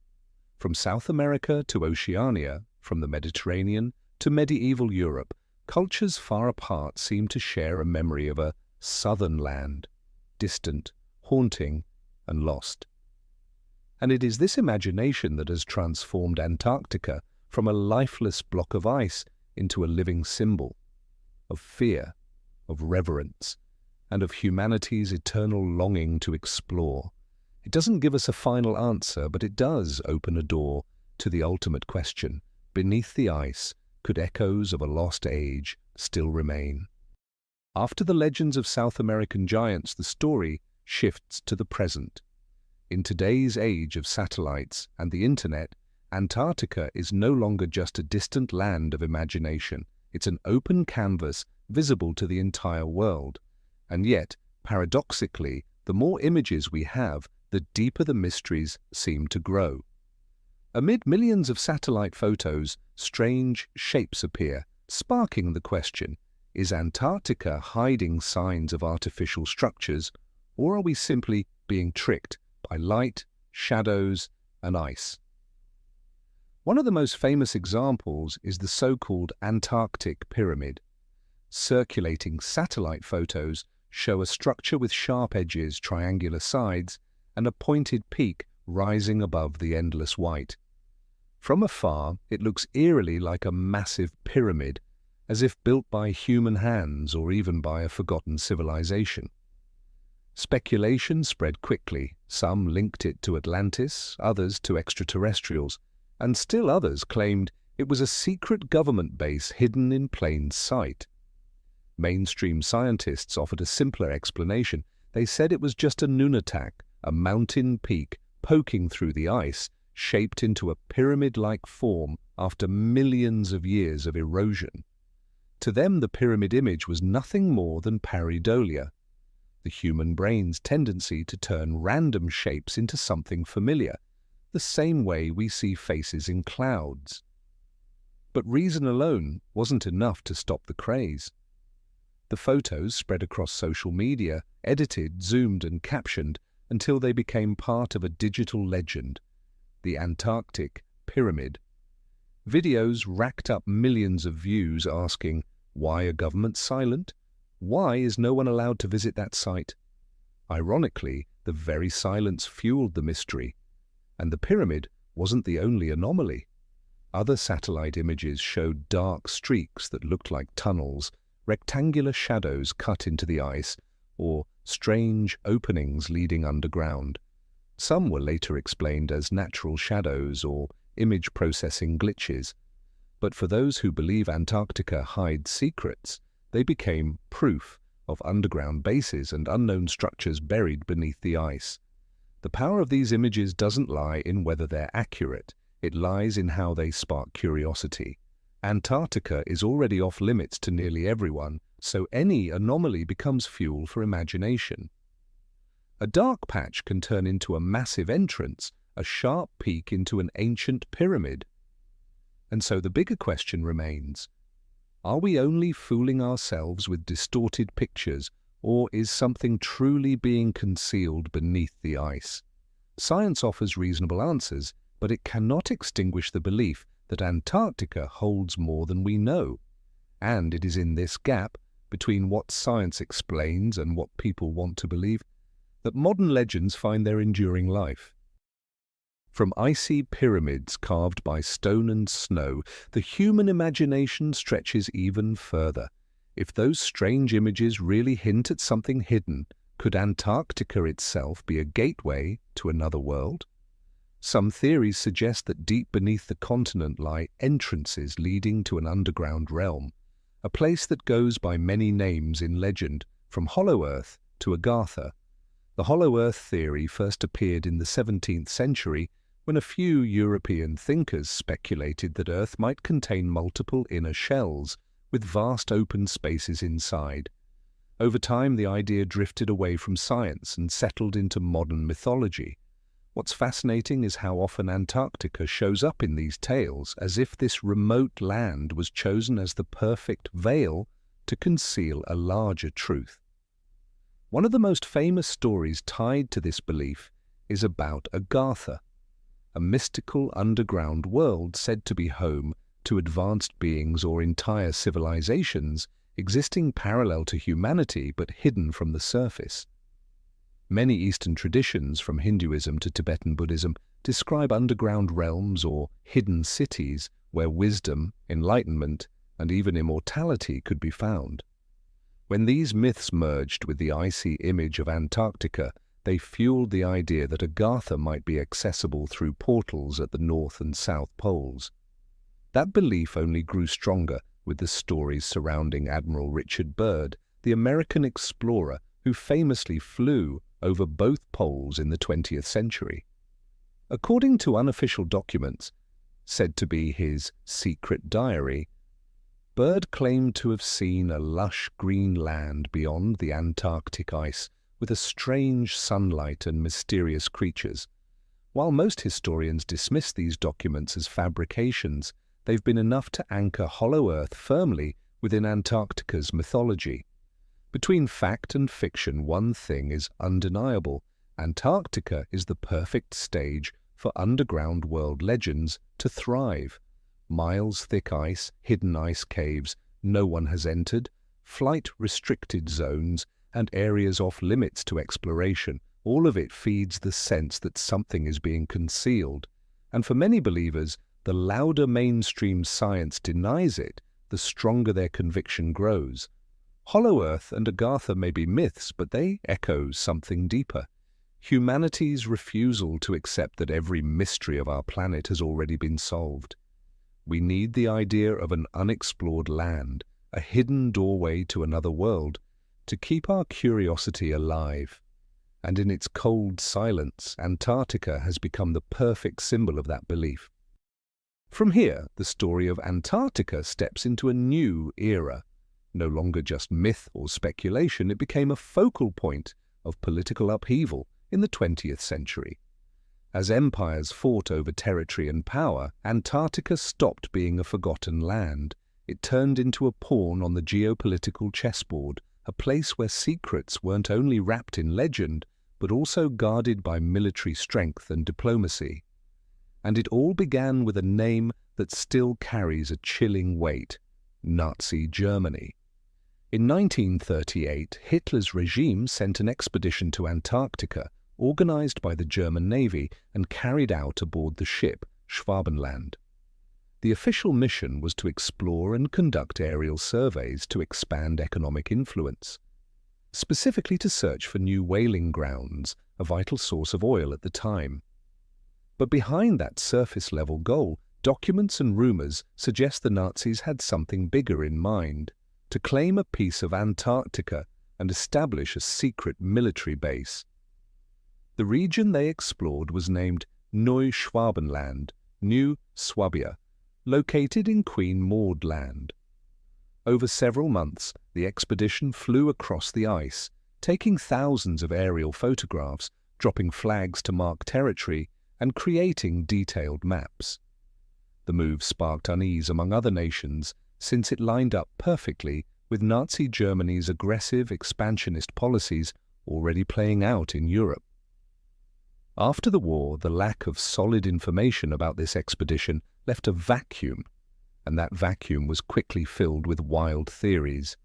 From South America to Oceania, from the Mediterranean to medieval Europe, cultures far apart seem to share a memory of a southern land, distant, haunting, and lost. And it is this imagination that has transformed Antarctica from a lifeless block of ice into a living symbol of fear, of reverence, and of humanity's eternal longing to explore. It doesn't give us a final answer, but it does open a door to the ultimate question. Beneath the ice, could echoes of a lost age still remain? After the legends of South American giants, the story shifts to the present. In today's age of satellites and the internet, Antarctica is no longer just a distant land of imagination. It's an open canvas visible to the entire world. And yet, paradoxically, the more images we have, the deeper the mysteries seem to grow. Amid millions of satellite photos, strange shapes appear, sparking the question, is Antarctica hiding signs of artificial structures, or are we simply being tricked by light, shadows, and ice? One of the most famous examples is the so-called Antarctic Pyramid. Circulating satellite photos show a structure with sharp edges, triangular sides, and a pointed peak rising above the endless white. From afar, it looks eerily like a massive pyramid, as if built by human hands or even by a forgotten civilization. Speculation spread quickly. Some linked it to Atlantis, others to extraterrestrials, and still others claimed it was a secret government base hidden in plain sight. Mainstream scientists offered a simpler explanation. They said it was just a nunatak, a mountain peak poking through the ice, shaped into a pyramid-like form after millions of years of erosion. To them, the pyramid image was nothing more than pareidolia, the human brain's tendency to turn random shapes into something familiar, the same way we see faces in clouds. But reason alone wasn't enough to stop the craze. The photos spread across social media, edited, zoomed, and captioned until they became part of a digital legend, the Antarctic Pyramid. Videos racked up millions of views asking, why are governments silent? Why is no one allowed to visit that site? Ironically, the very silence fueled the mystery, and the pyramid wasn't the only anomaly. Other satellite images showed dark streaks that looked like tunnels, rectangular shadows cut into the ice, or strange openings leading underground. Some were later explained as natural shadows or image processing glitches. But for those who believe Antarctica hides secrets, they became proof of underground bases and unknown structures buried beneath the ice. The power of these images doesn't lie in whether they're accurate. It lies in how they spark curiosity. Antarctica is already off limits to nearly everyone, so any anomaly becomes fuel for imagination. A dark patch can turn into a massive entrance, a sharp peak into an ancient pyramid. And so the bigger question remains, are we only fooling ourselves with distorted pictures, or is something truly being concealed beneath the ice? Science offers reasonable answers, but it cannot extinguish the belief that Antarctica holds more than we know. And it is in this gap, between what science explains and what people want to believe, that modern legends find their enduring life. From icy pyramids carved by stone and snow, the human imagination stretches even further. If those strange images really hint at something hidden, could Antarctica itself be a gateway to another world? Some theories suggest that deep beneath the continent lie entrances leading to an underground realm, a place that goes by many names in legend, from Hollow Earth to Agartha. The Hollow Earth theory first appeared in the 17th century when a few European thinkers speculated that Earth might contain multiple inner shells with vast open spaces inside. Over time, the idea drifted away from science and settled into modern mythology. What's fascinating is how often Antarctica shows up in these tales, as if this remote land was chosen as the perfect veil to conceal a larger truth. One of the most famous stories tied to this belief is about Agartha, a mystical underground world said to be home to advanced beings or entire civilizations existing parallel to humanity but hidden from the surface. Many Eastern traditions, from Hinduism to Tibetan Buddhism, describe underground realms or hidden cities where wisdom, enlightenment, and even immortality could be found. When these myths merged with the icy image of Antarctica, they fueled the idea that Agartha might be accessible through portals at the North and South Poles. That belief only grew stronger with the stories surrounding Admiral Richard Byrd, the American explorer who famously flew over both poles in the 20th century. According to unofficial documents, said to be his secret diary, Byrd claimed to have seen a lush green land beyond the Antarctic ice with a strange sunlight and mysterious creatures. While most historians dismiss these documents as fabrications, they've been enough to anchor Hollow Earth firmly within Antarctica's mythology. Between fact and fiction, one thing is undeniable. Antarctica is the perfect stage for underground world legends to thrive. Miles-thick ice, hidden ice caves no one has entered, flight-restricted zones, and areas off-limits to exploration. All of it feeds the sense that something is being concealed. And for many believers, the louder mainstream science denies it, the stronger their conviction grows. Hollow Earth and Agartha may be myths, but they echo something deeper. Humanity's refusal to accept that every mystery of our planet has already been solved. We need the idea of an unexplored land, a hidden doorway to another world, to keep our curiosity alive. And in its cold silence, Antarctica has become the perfect symbol of that belief. From here, the story of Antarctica steps into a new era. No longer just myth or speculation, it became a focal point of political upheaval in the 20th century. As empires fought over territory and power, Antarctica stopped being a forgotten land. It turned into a pawn on the geopolitical chessboard, a place where secrets weren't only wrapped in legend, but also guarded by military strength and diplomacy. And it all began with a name that still carries a chilling weight: Nazi Germany. In 1938, Hitler's regime sent an expedition to Antarctica, organized by the German Navy and carried out aboard the ship Schwabenland. The official mission was to explore and conduct aerial surveys to expand economic influence, specifically to search for new whaling grounds, a vital source of oil at the time. But behind that surface-level goal, documents and rumors suggest the Nazis had something bigger in mind: to claim a piece of Antarctica and establish a secret military base. The region they explored was named Neuschwabenland, New Swabia, located in Queen Maud Land. Over several months, the expedition flew across the ice, taking thousands of aerial photographs, dropping flags to mark territory, and creating detailed maps. The move sparked unease among other nations, since it lined up perfectly with Nazi Germany's aggressive expansionist policies already playing out in Europe. After the war, the lack of solid information about this expedition left a vacuum, and that vacuum was quickly filled with wild theories.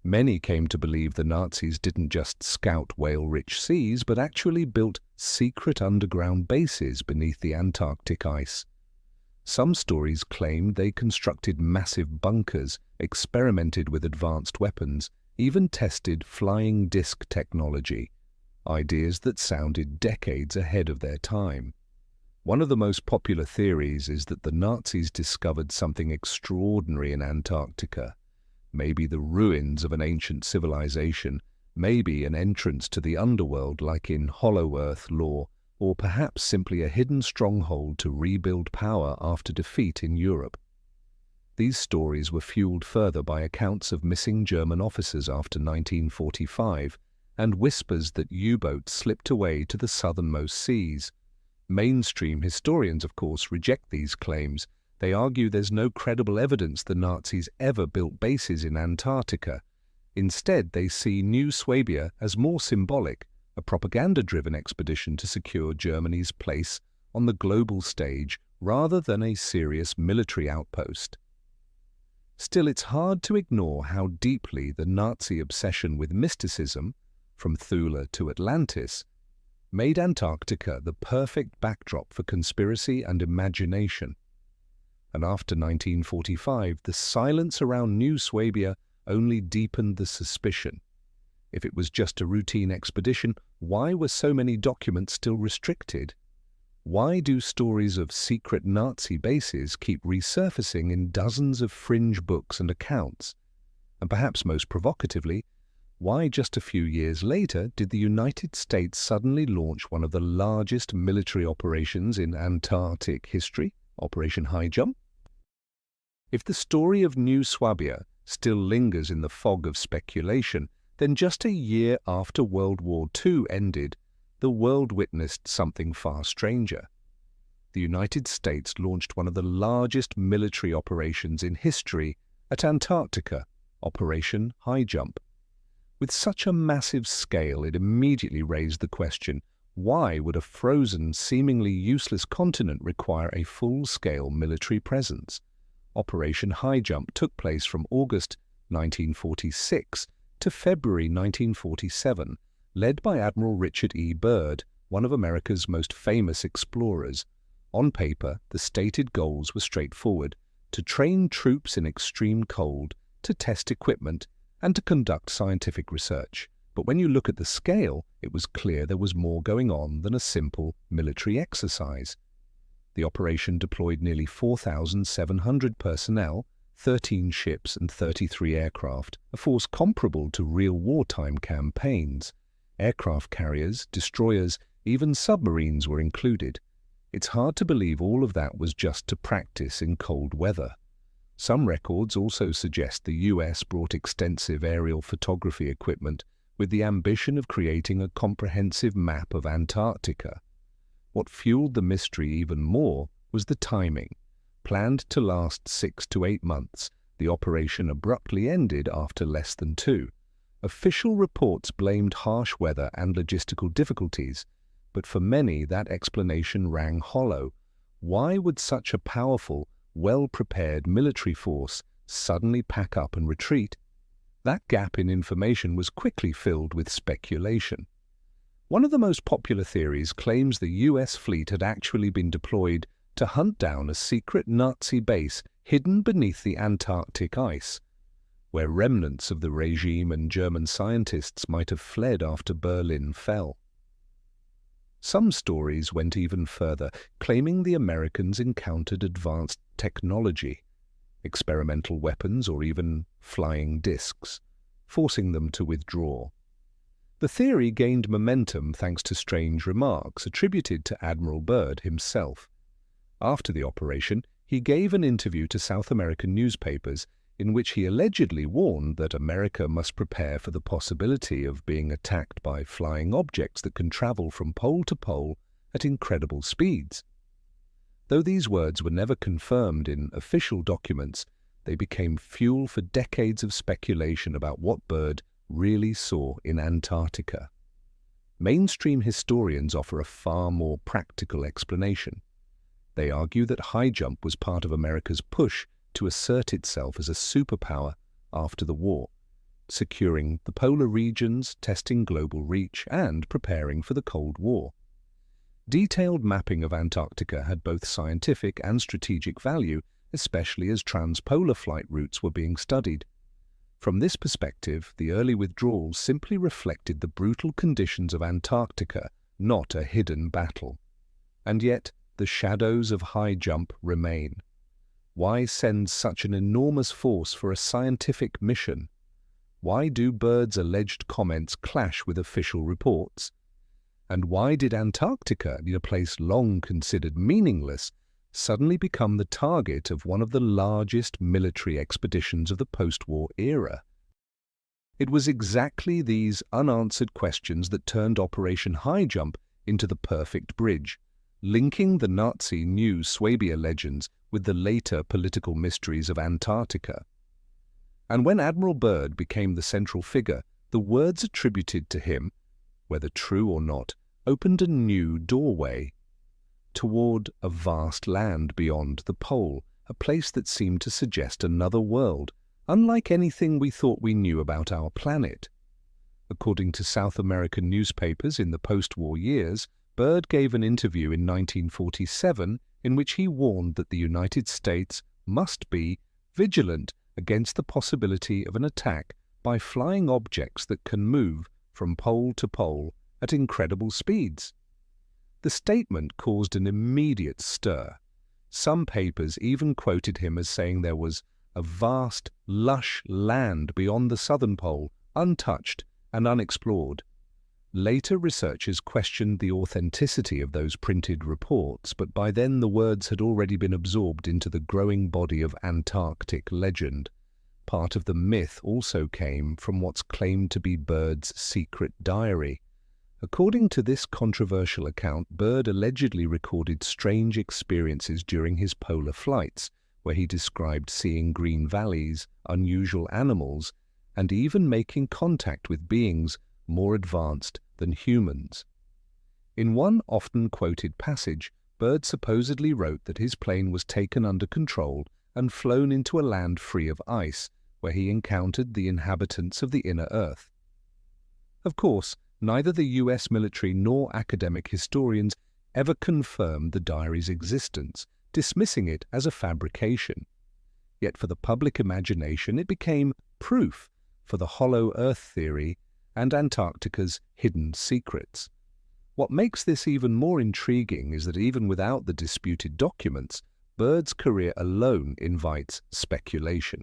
Many came to believe the Nazis didn't just scout whale-rich seas, but actually built secret underground bases beneath the Antarctic ice. Some stories claimed they constructed massive bunkers, experimented with advanced weapons, even tested flying disc technology, ideas that sounded decades ahead of their time. One of the most popular theories is that the Nazis discovered something extraordinary in Antarctica. Maybe the ruins of an ancient civilization, maybe an entrance to the underworld like in Hollow Earth lore, or perhaps simply a hidden stronghold to rebuild power after defeat in Europe. These stories were fueled further by accounts of missing German officers after 1945 and whispers that U-boats slipped away to the southernmost seas. Mainstream historians, of course, reject these claims. They argue there's no credible evidence the Nazis ever built bases in Antarctica. Instead, they see New Swabia as more symbolic, a propaganda-driven expedition to secure Germany's place on the global stage rather than a serious military outpost. Still, it's hard to ignore how deeply the Nazi obsession with mysticism, from Thule to Atlantis, made Antarctica the perfect backdrop for conspiracy and imagination. And after 1945, the silence around New Swabia only deepened the suspicion. If it was just a routine expedition, why were so many documents still restricted? Why do stories of secret Nazi bases keep resurfacing in dozens of fringe books and accounts? And perhaps most provocatively, why just a few years later did the United States suddenly launch one of the largest military operations in Antarctic history, Operation High Jump? If the story of New Swabia still lingers in the fog of speculation, then just a year after World War II ended, the world witnessed something far stranger. The United States launched one of the largest military operations in history at Antarctica, Operation High Jump. With such a massive scale, it immediately raised the question, why would a frozen, seemingly useless continent require a full-scale military presence? Operation High Jump took place from August 1946 to February 1947, led by Admiral Richard E. Byrd, one of America's most famous explorers. On paper, the stated goals were straightforward: to train troops in extreme cold, to test equipment, and to conduct scientific research. But when you look at the scale, it was clear there was more going on than a simple military exercise. The operation deployed nearly 4,700 personnel, 13 ships and 33 aircraft, a force comparable to real wartime campaigns. Aircraft carriers, destroyers, even submarines were included. It's hard to believe all of that was just to practice in cold weather. Some records also suggest the US brought extensive aerial photography equipment with the ambition of creating a comprehensive map of Antarctica. What fueled the mystery even more was the timing. Planned to last 6 to 8 months, the operation abruptly ended after less than 2. Official reports blamed harsh weather and logistical difficulties, but for many that explanation rang hollow. Why would such a powerful, well-prepared military force suddenly pack up and retreat? That gap in information was quickly filled with speculation. One of the most popular theories claims the US fleet had actually been deployed to hunt down a secret Nazi base hidden beneath the Antarctic ice, where remnants of the regime and German scientists might have fled after Berlin fell. Some stories went even further, claiming the Americans encountered advanced technology, experimental weapons or even flying discs, forcing them to withdraw. The theory gained momentum thanks to strange remarks attributed to Admiral Byrd himself. After the operation, he gave an interview to South American newspapers in which he allegedly warned that America must prepare for the possibility of being attacked by flying objects that can travel from pole to pole at incredible speeds. Though these words were never confirmed in official documents, they became fuel for decades of speculation about what Byrd really saw in Antarctica. Mainstream historians offer a far more practical explanation. They argue that High Jump was part of America's push to assert itself as a superpower after the war, securing the polar regions, testing global reach, and preparing for the Cold War. Detailed mapping of Antarctica had both scientific and strategic value, especially as transpolar flight routes were being studied. From this perspective, the early withdrawals simply reflected the brutal conditions of Antarctica, not a hidden battle. And yet, the shadows of high jump remain? Why send such an enormous force for a scientific mission? Why do Byrd's alleged comments clash with official reports? And why did Antarctica, a place long considered meaningless, suddenly become the target of one of the largest military expeditions of the post-war era? It was exactly these unanswered questions that turned Operation High Jump into the perfect bridge, linking the Nazi New Swabia legends with the later political mysteries of Antarctica. And when Admiral Byrd became the central figure, the words attributed to him, whether true or not, opened a new doorway toward a vast land beyond the pole, a place that seemed to suggest another world, unlike anything we thought we knew about our planet. According to South American newspapers in the post-war years, Byrd gave an interview in 1947 in which he warned that the United States must be vigilant against the possibility of an attack by flying objects that can move from pole to pole at incredible speeds. The statement caused an immediate stir. Some papers even quoted him as saying there was a vast, lush land beyond the southern pole, untouched and unexplored. Later researchers questioned the authenticity of those printed reports, but by then the words had already been absorbed into the growing body of Antarctic legend. Part of the myth also came from what's claimed to be Byrd's secret diary. According to this controversial account, Byrd allegedly recorded strange experiences during his polar flights, where he described seeing green valleys, unusual animals, and even making contact with beings more advanced than humans. In one often quoted passage, Byrd supposedly wrote that his plane was taken under control and flown into a land free of ice, where he encountered the inhabitants of the inner Earth. Of course, neither the US military nor academic historians ever confirmed the diary's existence, dismissing it as a fabrication. Yet for the public imagination it became proof for the hollow Earth theory and Antarctica's hidden secrets. What makes this even more intriguing is that even without the disputed documents, Byrd's career alone invites speculation.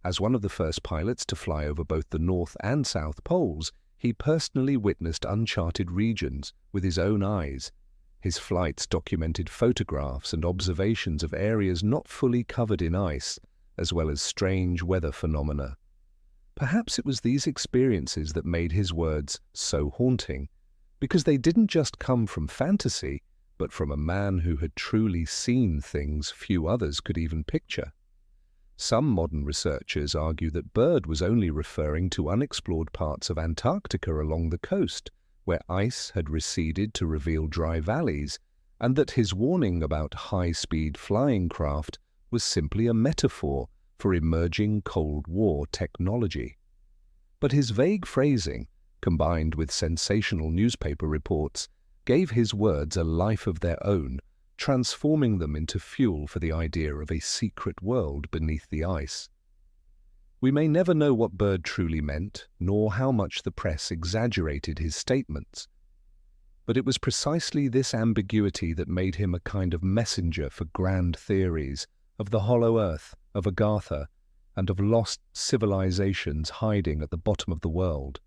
As one of the first pilots to fly over both the North and South Poles, he personally witnessed uncharted regions with his own eyes. His flights documented photographs and observations of areas not fully covered in ice, as well as strange weather phenomena. Perhaps it was these experiences that made his words so haunting, because they didn't just come from fantasy, but from a man who had truly seen things few others could even picture. Some modern researchers argue that Byrd was only referring to unexplored parts of Antarctica along the coast, where ice had receded to reveal dry valleys, and that his warning about high-speed flying craft was simply a metaphor for emerging Cold War technology. But his vague phrasing, combined with sensational newspaper reports, gave his words a life of their own, transforming them into fuel for the idea of a secret world beneath the ice. We may never know what Byrd truly meant, nor how much the press exaggerated his statements. But it was precisely this ambiguity that made him a kind of messenger for grand theories of the hollow earth, of Agartha, and of lost civilizations hiding at the bottom of the world.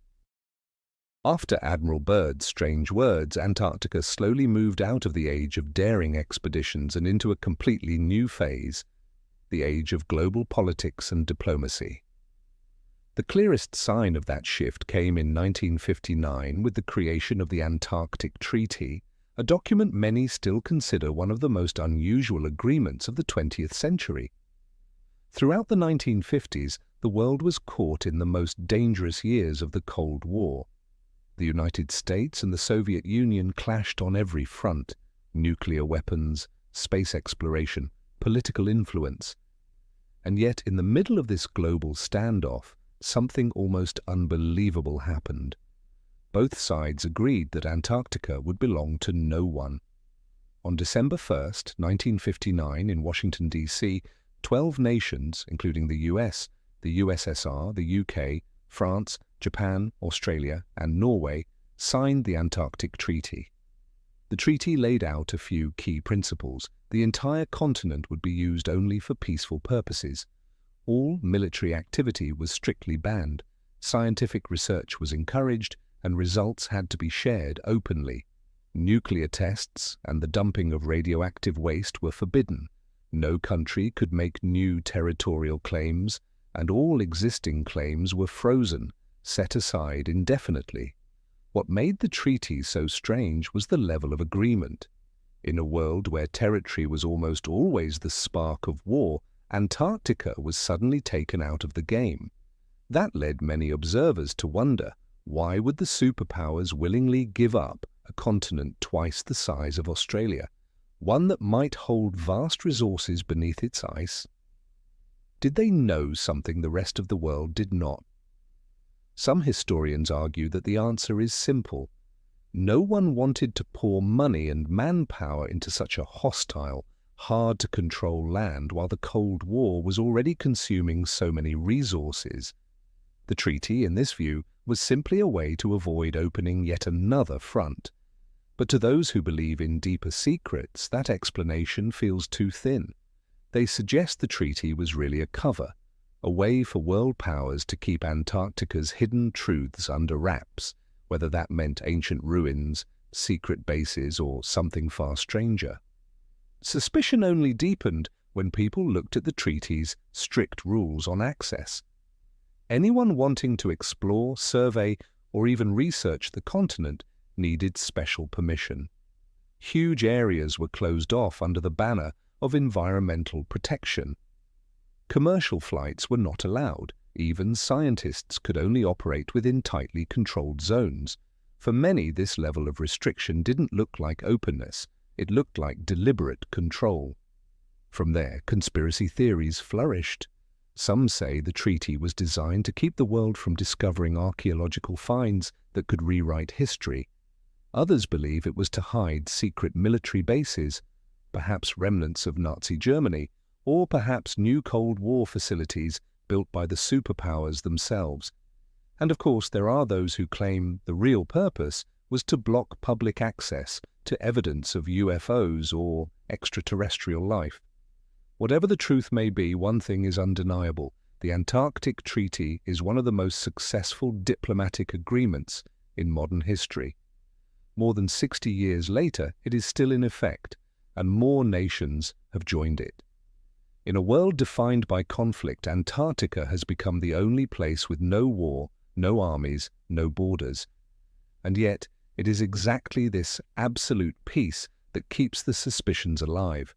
After Admiral Byrd's strange words, Antarctica slowly moved out of the age of daring expeditions and into a completely new phase, the age of global politics and diplomacy. The clearest sign of that shift came in 1959 with the creation of the Antarctic Treaty, a document many still consider one of the most unusual agreements of the 20th century. Throughout the 1950s, the world was caught in the most dangerous years of the Cold War. The United States and the Soviet Union clashed on every front: nuclear weapons, space exploration, political influence. And yet, in the middle of this global standoff, something almost unbelievable happened. Both sides agreed that Antarctica would belong to no one. On December 1st, 1959, in Washington, D.C., 12 nations, including the US, the USSR, the UK, France, Japan, Australia, and Norway, signed the Antarctic Treaty. The treaty laid out a few key principles. The entire continent would be used only for peaceful purposes. All military activity was strictly banned. Scientific research was encouraged, and results had to be shared openly. Nuclear tests and the dumping of radioactive waste were forbidden. No country could make new territorial claims, and all existing claims were frozen, set aside indefinitely. What made the treaty so strange was the level of agreement. In a world where territory was almost always the spark of war, Antarctica was suddenly taken out of the game. That led many observers to wonder, why would the superpowers willingly give up a continent twice the size of Australia, one that might hold vast resources beneath its ice? Did they know something the rest of the world did not? Some historians argue that the answer is simple. No one wanted to pour money and manpower into such a hostile, hard-to-control land while the Cold War was already consuming so many resources. The treaty, in this view, was simply a way to avoid opening yet another front. But to those who believe in deeper secrets, that explanation feels too thin. They suggest the treaty was really a cover, a way for world powers to keep Antarctica's hidden truths under wraps, whether that meant ancient ruins, secret bases, or something far stranger. Suspicion only deepened when people looked at the treaty's strict rules on access. Anyone wanting to explore, survey, or even research the continent needed special permission. Huge areas were closed off under the banner of environmental protection. Commercial flights were not allowed. Even scientists could only operate within tightly controlled zones. For many, this level of restriction didn't look like openness. It looked like deliberate control. From there, conspiracy theories flourished. Some say the treaty was designed to keep the world from discovering archaeological finds that could rewrite history. Others believe it was to hide secret military bases, perhaps remnants of Nazi Germany, or perhaps new Cold War facilities built by the superpowers themselves. And of course, there are those who claim the real purpose was to block public access to evidence of UFOs or extraterrestrial life. Whatever the truth may be, one thing is undeniable. The Antarctic Treaty is one of the most successful diplomatic agreements in modern history. More than 60 years later, it is still in effect, and more nations have joined it. In a world defined by conflict, Antarctica has become the only place with no war, no armies, no borders. And yet, it is exactly this absolute peace that keeps the suspicions alive.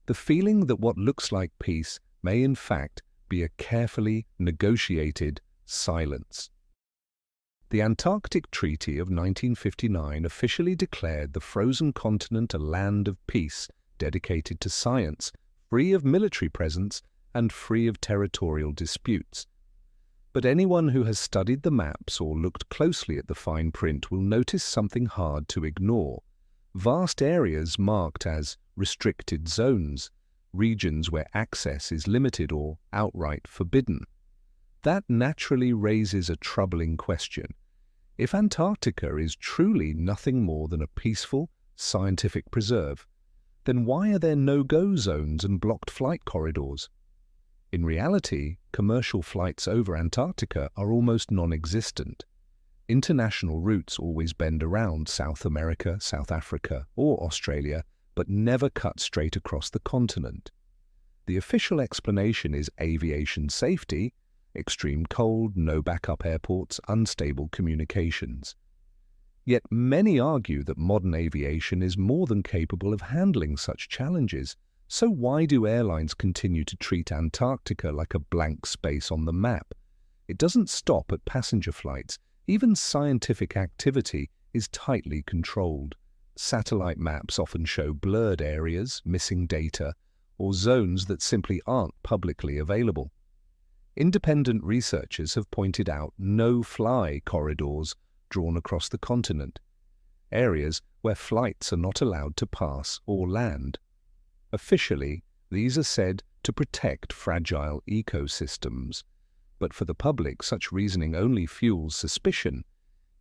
The feeling that what looks like peace may in fact be a carefully negotiated silence. The Antarctic Treaty of 1959 officially declared the frozen continent a land of peace, dedicated to science, free of military presence and free of territorial disputes. But anyone who has studied the maps or looked closely at the fine print will notice something hard to ignore. Vast areas marked as restricted zones, regions where access is limited or outright forbidden. That naturally raises a troubling question. If Antarctica is truly nothing more than a peaceful, scientific preserve, then why are there no-go zones and blocked flight corridors? In reality, commercial flights over Antarctica are almost non-existent. International routes always bend around South America, South Africa, or Australia, but never cut straight across the continent. The official explanation is aviation safety, extreme cold, no backup airports, unstable communications. Yet many argue that modern aviation is more than capable of handling such challenges. So why do airlines continue to treat Antarctica like a blank space on the map? It doesn't stop at passenger flights. Even scientific activity is tightly controlled. Satellite maps often show blurred areas, missing data, or zones that simply aren't publicly available. Independent researchers have pointed out no-fly corridors drawn across the continent, areas where flights are not allowed to pass or land. Officially, these are said to protect fragile ecosystems, but for the public such reasoning only fuels suspicion.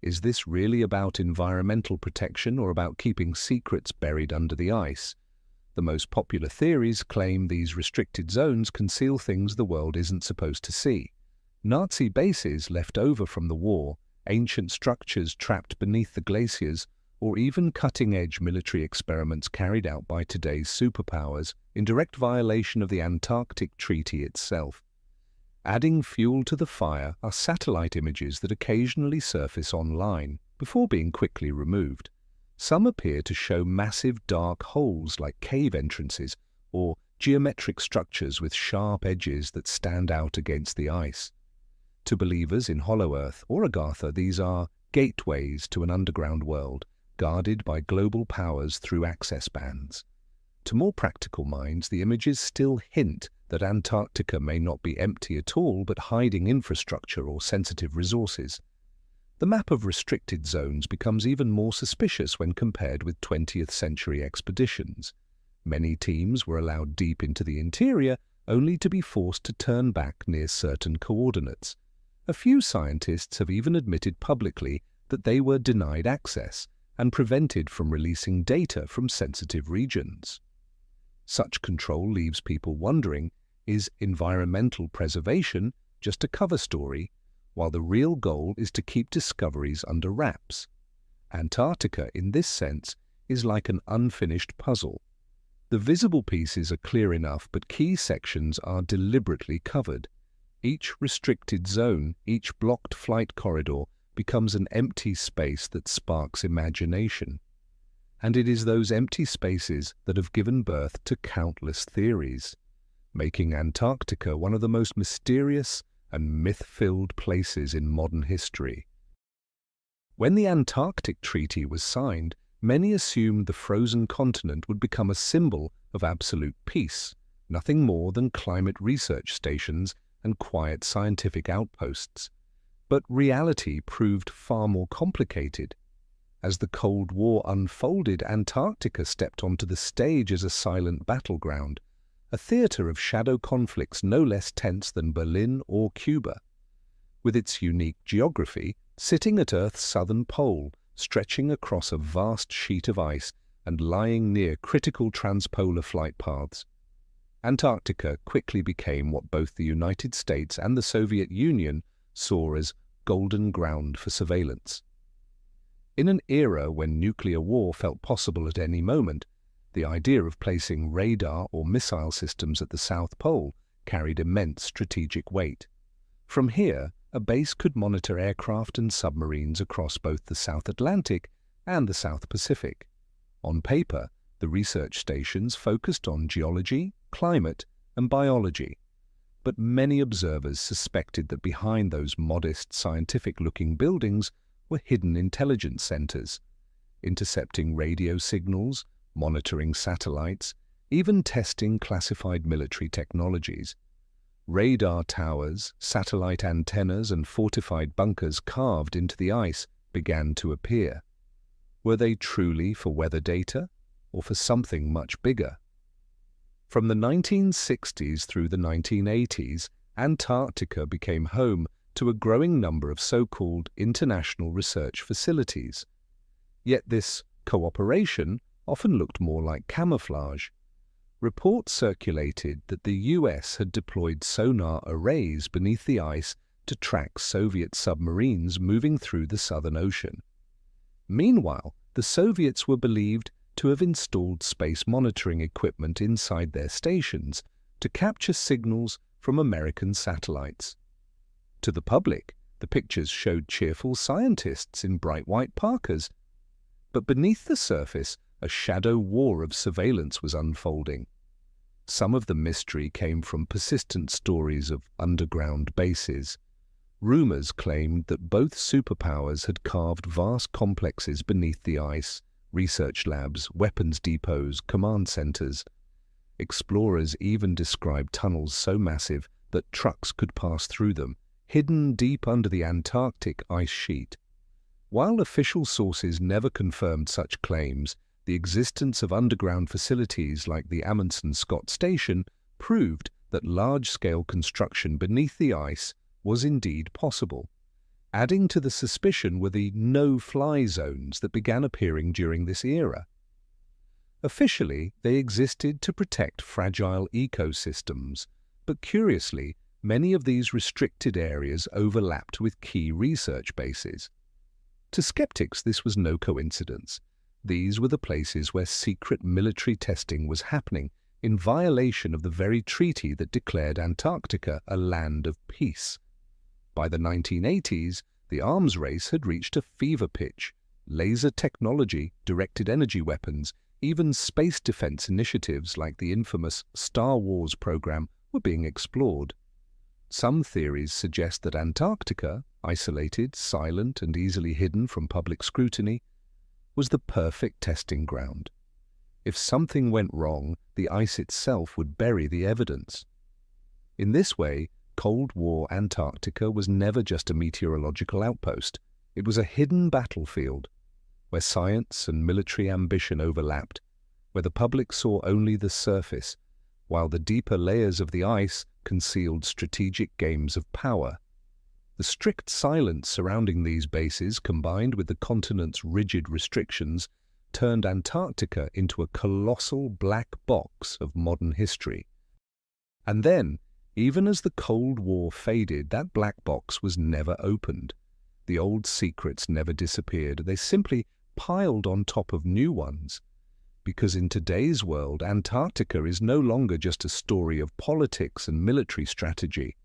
Is this really about environmental protection or about keeping secrets buried under the ice? The most popular theories claim these restricted zones conceal things the world isn't supposed to see. Nazi bases left over from the war, ancient structures trapped beneath the glaciers, or even cutting-edge military experiments carried out by today's superpowers in direct violation of the Antarctic Treaty itself. Adding fuel to the fire are satellite images that occasionally surface online before being quickly removed. Some appear to show massive dark holes like cave entrances or geometric structures with sharp edges that stand out against the ice. To believers in Hollow Earth or Agartha, these are gateways to an underground world, guarded by global powers through access bands. To more practical minds, the images still hint that Antarctica may not be empty at all, but hiding infrastructure or sensitive resources. The map of restricted zones becomes even more suspicious when compared with 20th century expeditions. Many teams were allowed deep into the interior, only to be forced to turn back near certain coordinates. A few scientists have even admitted publicly that they were denied access and prevented from releasing data from sensitive regions. Such control leaves people wondering, is environmental preservation just a cover story, while the real goal is to keep discoveries under wraps? Antarctica, in this sense, is like an unfinished puzzle. The visible pieces are clear enough, but key sections are deliberately covered. Each restricted zone, each blocked flight corridor, becomes an empty space that sparks imagination. And it is those empty spaces that have given birth to countless theories, making Antarctica one of the most mysterious and myth-filled places in modern history. When the Antarctic Treaty was signed, many assumed the frozen continent would become a symbol of absolute peace, nothing more than climate research stations and quiet scientific outposts. But reality proved far more complicated. As the Cold War unfolded, Antarctica stepped onto the stage as a silent battleground, a theater of shadow conflicts no less tense than Berlin or Cuba. With its unique geography, sitting at Earth's southern pole, stretching across a vast sheet of ice and lying near critical transpolar flight paths, Antarctica quickly became what both the United States and the Soviet Union saw as golden ground for surveillance. In an era when nuclear war felt possible at any moment, the idea of placing radar or missile systems at the South Pole carried immense strategic weight. From here, a base could monitor aircraft and submarines across both the South Atlantic and the South Pacific. On paper, the research stations focused on geology, climate, and biology. But many observers suspected that behind those modest scientific-looking buildings were hidden intelligence centers, intercepting radio signals, monitoring satellites, even testing classified military technologies. Radar towers, satellite antennas, and fortified bunkers carved into the ice began to appear. Were they truly for weather data, or for something much bigger? From the 1960s through the 1980s, Antarctica became home to a growing number of so-called international research facilities. Yet this cooperation often looked more like camouflage. Reports circulated that the US had deployed sonar arrays beneath the ice to track Soviet submarines moving through the Southern Ocean. Meanwhile, the Soviets were believed to have installed space monitoring equipment inside their stations to capture signals from American satellites. To the public, the pictures showed cheerful scientists in bright white parkas. But beneath the surface, a shadow war of surveillance was unfolding. Some of the mystery came from persistent stories of underground bases. Rumors claimed that both superpowers had carved vast complexes beneath the ice, research labs, weapons depots, command centers. Explorers even described tunnels so massive that trucks could pass through them, hidden deep under the Antarctic ice sheet. While official sources never confirmed such claims, the existence of underground facilities like the Amundsen Scott Station proved that large-scale construction beneath the ice was indeed possible. Adding to the suspicion were the no-fly zones that began appearing during this era. Officially, they existed to protect fragile ecosystems, but curiously, many of these restricted areas overlapped with key research bases. To skeptics, this was no coincidence. These were the places where secret military testing was happening, in violation of the very treaty that declared Antarctica a land of peace. By the 1980s, the arms race had reached a fever pitch. Laser technology, directed energy weapons, even space defense initiatives like the infamous Star Wars program were being explored. Some theories suggest that Antarctica, isolated, silent, and easily hidden from public scrutiny, was the perfect testing ground. If something went wrong, the ice itself would bury the evidence. In this way, Cold War Antarctica was never just a meteorological outpost. It was a hidden battlefield, where science and military ambition overlapped, where the public saw only the surface, while the deeper layers of the ice concealed strategic games of power. The strict silence surrounding these bases, combined with the continent's rigid restrictions, turned Antarctica into a colossal black box of modern history. And then, even as the Cold War faded, that black box was never opened. The old secrets never disappeared, they simply piled on top of new ones. Because in today's world, Antarctica is no longer just a story of politics and military strategy.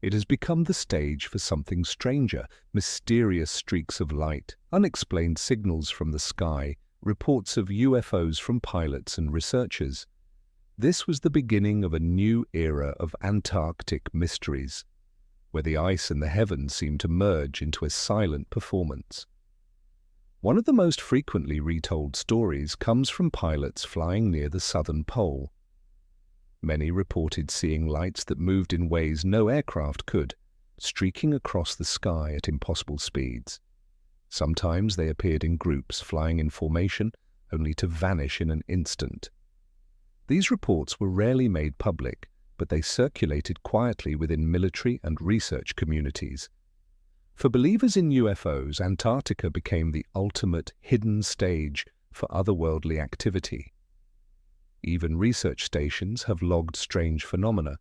It has become the stage for something stranger, mysterious streaks of light, unexplained signals from the sky, reports of UFOs from pilots and researchers. This was the beginning of a new era of Antarctic mysteries, where the ice and the heavens seemed to merge into a silent performance. One of the most frequently retold stories comes from pilots flying near the southern pole. Many reported seeing lights that moved in ways no aircraft could, streaking across the sky at impossible speeds. Sometimes they appeared in groups, flying in formation, only to vanish in an instant. These reports were rarely made public, but they circulated quietly within military and research communities. For believers in UFOs, Antarctica became the ultimate hidden stage for otherworldly activity. Even research stations have logged strange phenomena.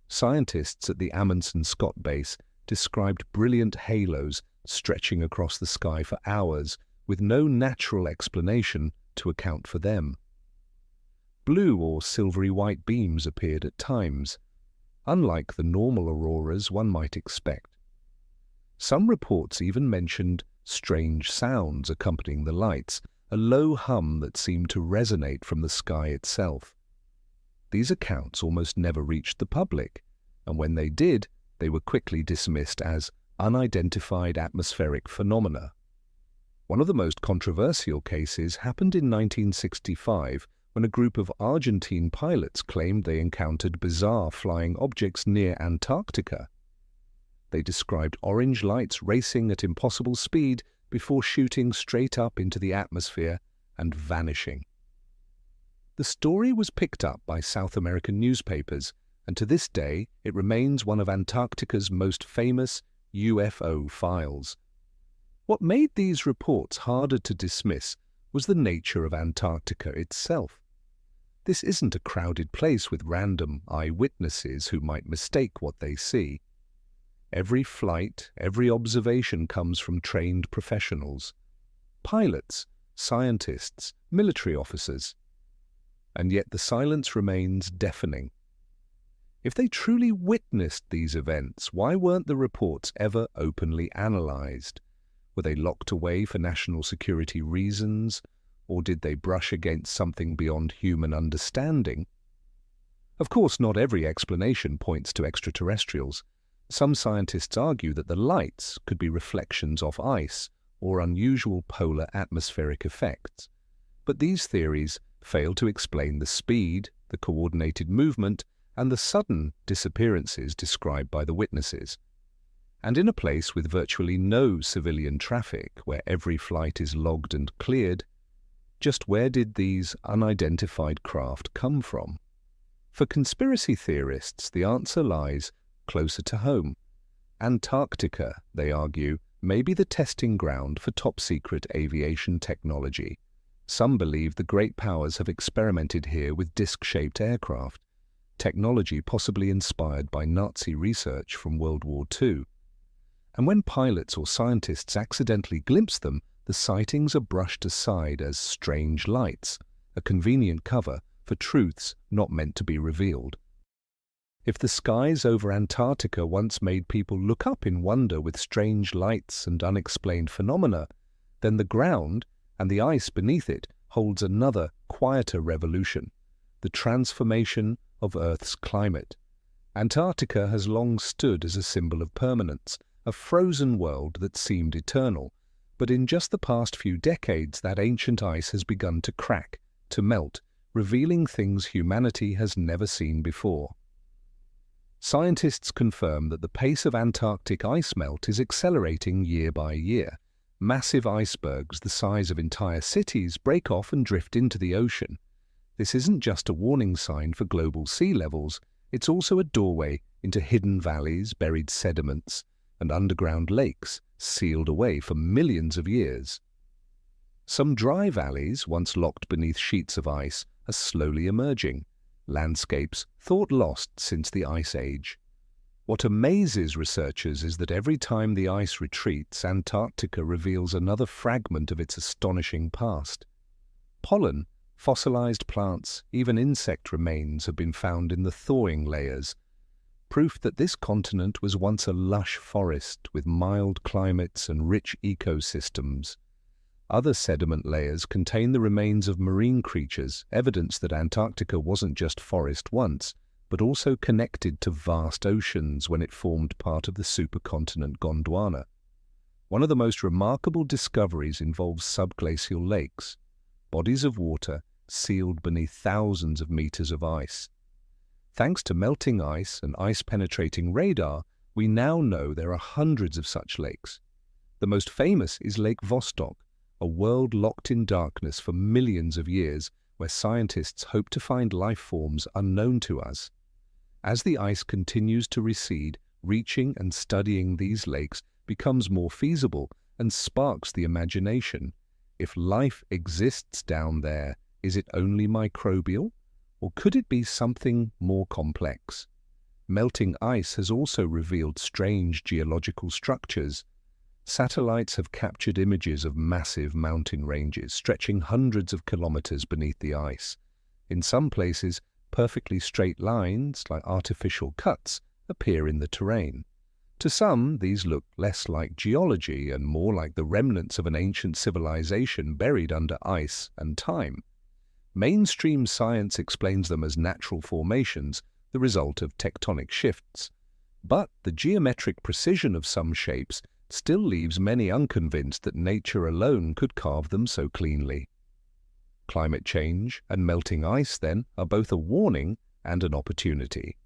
Scientists at the Amundsen Scott Base described brilliant halos stretching across the sky for hours, with no natural explanation to account for them. Blue or silvery white beams appeared at times, unlike the normal auroras one might expect. Some reports even mentioned strange sounds accompanying the lights, a low hum that seemed to resonate from the sky itself. These accounts almost never reached the public, and when they did, they were quickly dismissed as unidentified atmospheric phenomena. One of the most controversial cases happened in 1965 when a group of Argentine pilots claimed they encountered bizarre flying objects near Antarctica. They described orange lights racing at impossible speed before shooting straight up into the atmosphere and vanishing. The story was picked up by South American newspapers, and to this day it remains one of Antarctica's most famous UFO files. What made these reports harder to dismiss was the nature of Antarctica itself. This isn't a crowded place with random eyewitnesses who might mistake what they see. Every flight, every observation comes from trained professionals, pilots, scientists, military officers. And yet the silence remains deafening. If they truly witnessed these events, why weren't the reports ever openly analyzed? Were they locked away for national security reasons, or did they brush against something beyond human understanding? Of course, not every explanation points to extraterrestrials. Some scientists argue that the lights could be reflections off ice or unusual polar atmospheric effects. But these theories fail to explain the speed, the coordinated movement, and the sudden disappearances described by the witnesses. And in a place with virtually no civilian traffic, where every flight is logged and cleared, just where did these unidentified craft come from? For conspiracy theorists, the answer lies closer to home. Antarctica, they argue, may be the testing ground for top-secret aviation technology. Some believe the great powers have experimented here with disc-shaped aircraft, technology possibly inspired by Nazi research from World War II. And when pilots or scientists accidentally glimpse them, the sightings are brushed aside as strange lights, a convenient cover for truths not meant to be revealed. If the skies over Antarctica once made people look up in wonder with strange lights and unexplained phenomena, then the ground and the ice beneath it holds another, quieter revolution, the transformation of Earth's climate. Antarctica has long stood as a symbol of permanence, a frozen world that seemed eternal, but in just the past few decades that ancient ice has begun to crack, to melt, revealing things humanity has never seen before. Scientists confirm that the pace of Antarctic ice melt is accelerating year by year. Massive icebergs the size of entire cities break off and drift into the ocean. This isn't just a warning sign for global sea levels, it's also a doorway into hidden valleys, buried sediments, and underground lakes sealed away for millions of years. Some dry valleys, once locked beneath sheets of ice, are slowly emerging, landscapes thought lost since the Ice Age. What amazes researchers is that every time the ice retreats, Antarctica reveals another fragment of its astonishing past. Pollen, fossilized plants, even insect remains have been found in the thawing layers, proof that this continent was once a lush forest with mild climates and rich ecosystems. Other sediment layers contain the remains of marine creatures, evidence that Antarctica wasn't just forest once, but also connected to vast oceans when it formed part of the supercontinent Gondwana. One of the most remarkable discoveries involves subglacial lakes, bodies of water sealed beneath thousands of meters of ice. Thanks to melting ice and ice-penetrating radar, we now know there are hundreds of such lakes. The most famous is Lake Vostok, a world locked in darkness for millions of years, where scientists hope to find life forms unknown to us. As the ice continues to recede, reaching and studying these lakes becomes more feasible and sparks the imagination. If life exists down there, is it only microbial, or could it be something more complex? Melting ice has also revealed strange geological structures. Satellites have captured images of massive mountain ranges stretching hundreds of kilometers beneath the ice. In some places, perfectly straight lines, like artificial cuts, appear in the terrain. To some, these look less like geology and more like the remnants of an ancient civilization buried under ice and time. Mainstream science explains them as natural formations, the result of tectonic shifts. But the geometric precision of some shapes still leaves many unconvinced that nature alone could carve them so cleanly. Climate change and melting ice, then, are both a warning and an opportunity.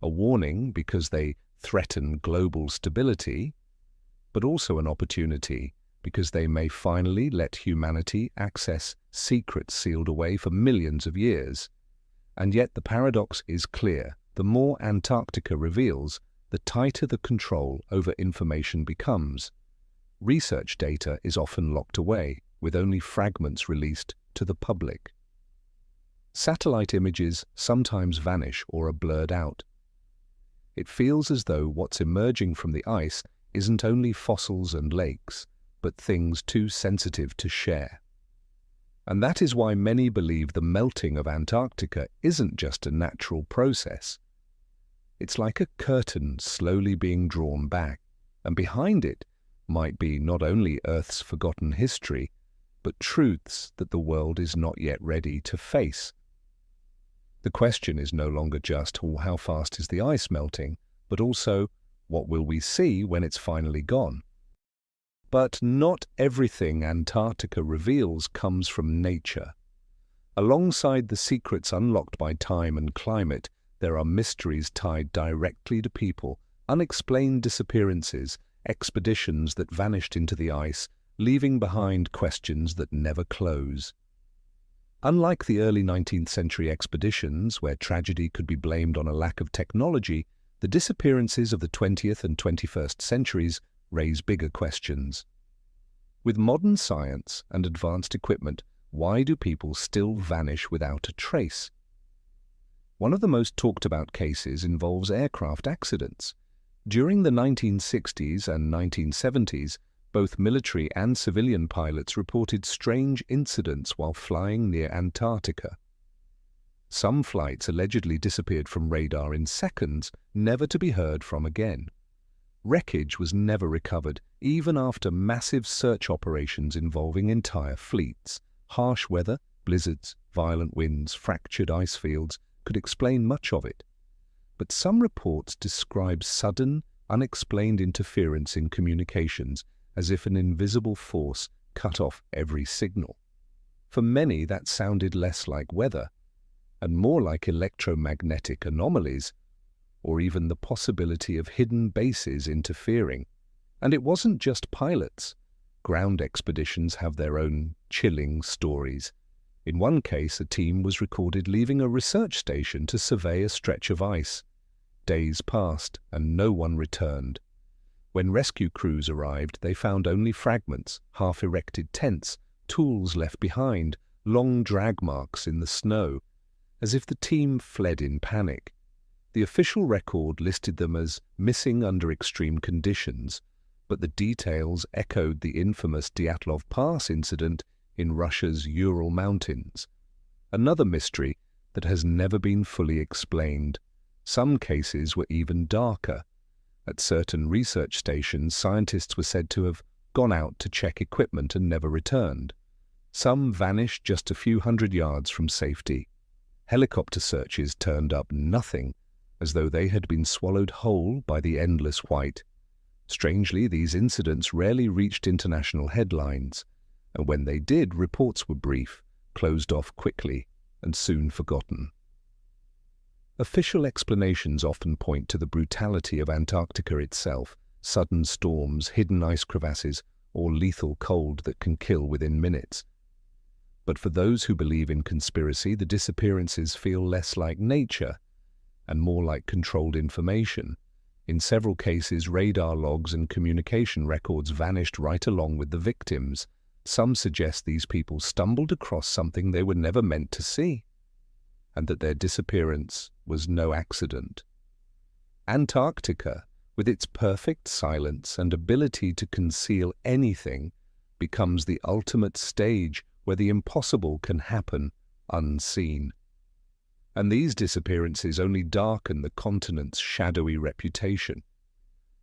A warning because they threaten global stability, but also an opportunity because they may finally let humanity access secrets sealed away for millions of years. And yet the paradox is clear. The more Antarctica reveals, the tighter the control over information becomes. Research data is often locked away, with only fragments released to the public. Satellite images sometimes vanish or are blurred out. It feels as though what's emerging from the ice isn't only fossils and lakes, but things too sensitive to share. And that is why many believe the melting of Antarctica isn't just a natural process. It's like a curtain slowly being drawn back, and behind it might be not only Earth's forgotten history, but truths that the world is not yet ready to face. The question is no longer just, how fast is the ice melting, but also, what will we see when it's finally gone? But not everything Antarctica reveals comes from nature. Alongside the secrets unlocked by time and climate, there are mysteries tied directly to people, unexplained disappearances, expeditions that vanished into the ice, leaving behind questions that never close. Unlike the early 19th century expeditions, where tragedy could be blamed on a lack of technology, The disappearances of the 20th and 21st centuries raise bigger questions. With modern science and advanced equipment, why do people still vanish without a trace? One of the most talked about cases involves aircraft accidents. During the 1960s and 1970s, both military and civilian pilots reported strange incidents while flying near Antarctica. Some flights allegedly disappeared from radar in seconds, never to be heard from again. Wreckage was never recovered, even after massive search operations involving entire fleets. Harsh weather, blizzards, violent winds, fractured ice fields could explain much of it. But some reports describe sudden, unexplained interference in communications, as if an invisible force cut off every signal. For many, that sounded less like weather, and more like electromagnetic anomalies, or even the possibility of hidden bases interfering. And it wasn't just pilots. Ground expeditions have their own chilling stories. In one case, a team was recorded leaving a research station to survey a stretch of ice. Days passed, and no one returned. When rescue crews arrived, they found only fragments, half-erected tents, tools left behind, long drag marks in the snow, as if the team fled in panic. The official record listed them as missing under extreme conditions, but the details echoed the infamous Dyatlov Pass incident in Russia's Ural Mountains. Another mystery that has never been fully explained. Some cases were even darker. At certain research stations, scientists were said to have gone out to check equipment and never returned. Some vanished just a few hundred yards from safety. Helicopter searches turned up nothing, as though they had been swallowed whole by the endless white. Strangely, these incidents rarely reached international headlines, and when they did, reports were brief, closed off quickly, and soon forgotten. Official explanations often point to the brutality of Antarctica itself, sudden storms, hidden ice crevasses, or lethal cold that can kill within minutes. But for those who believe in conspiracy, the disappearances feel less like nature and more like controlled information. In several cases, radar logs and communication records vanished right along with the victims. Some suggest these people stumbled across something they were never meant to see, and that their disappearance was no accident. Antarctica, with its perfect silence and ability to conceal anything, becomes the ultimate stage where the impossible can happen unseen. And these disappearances only darken the continent's shadowy reputation.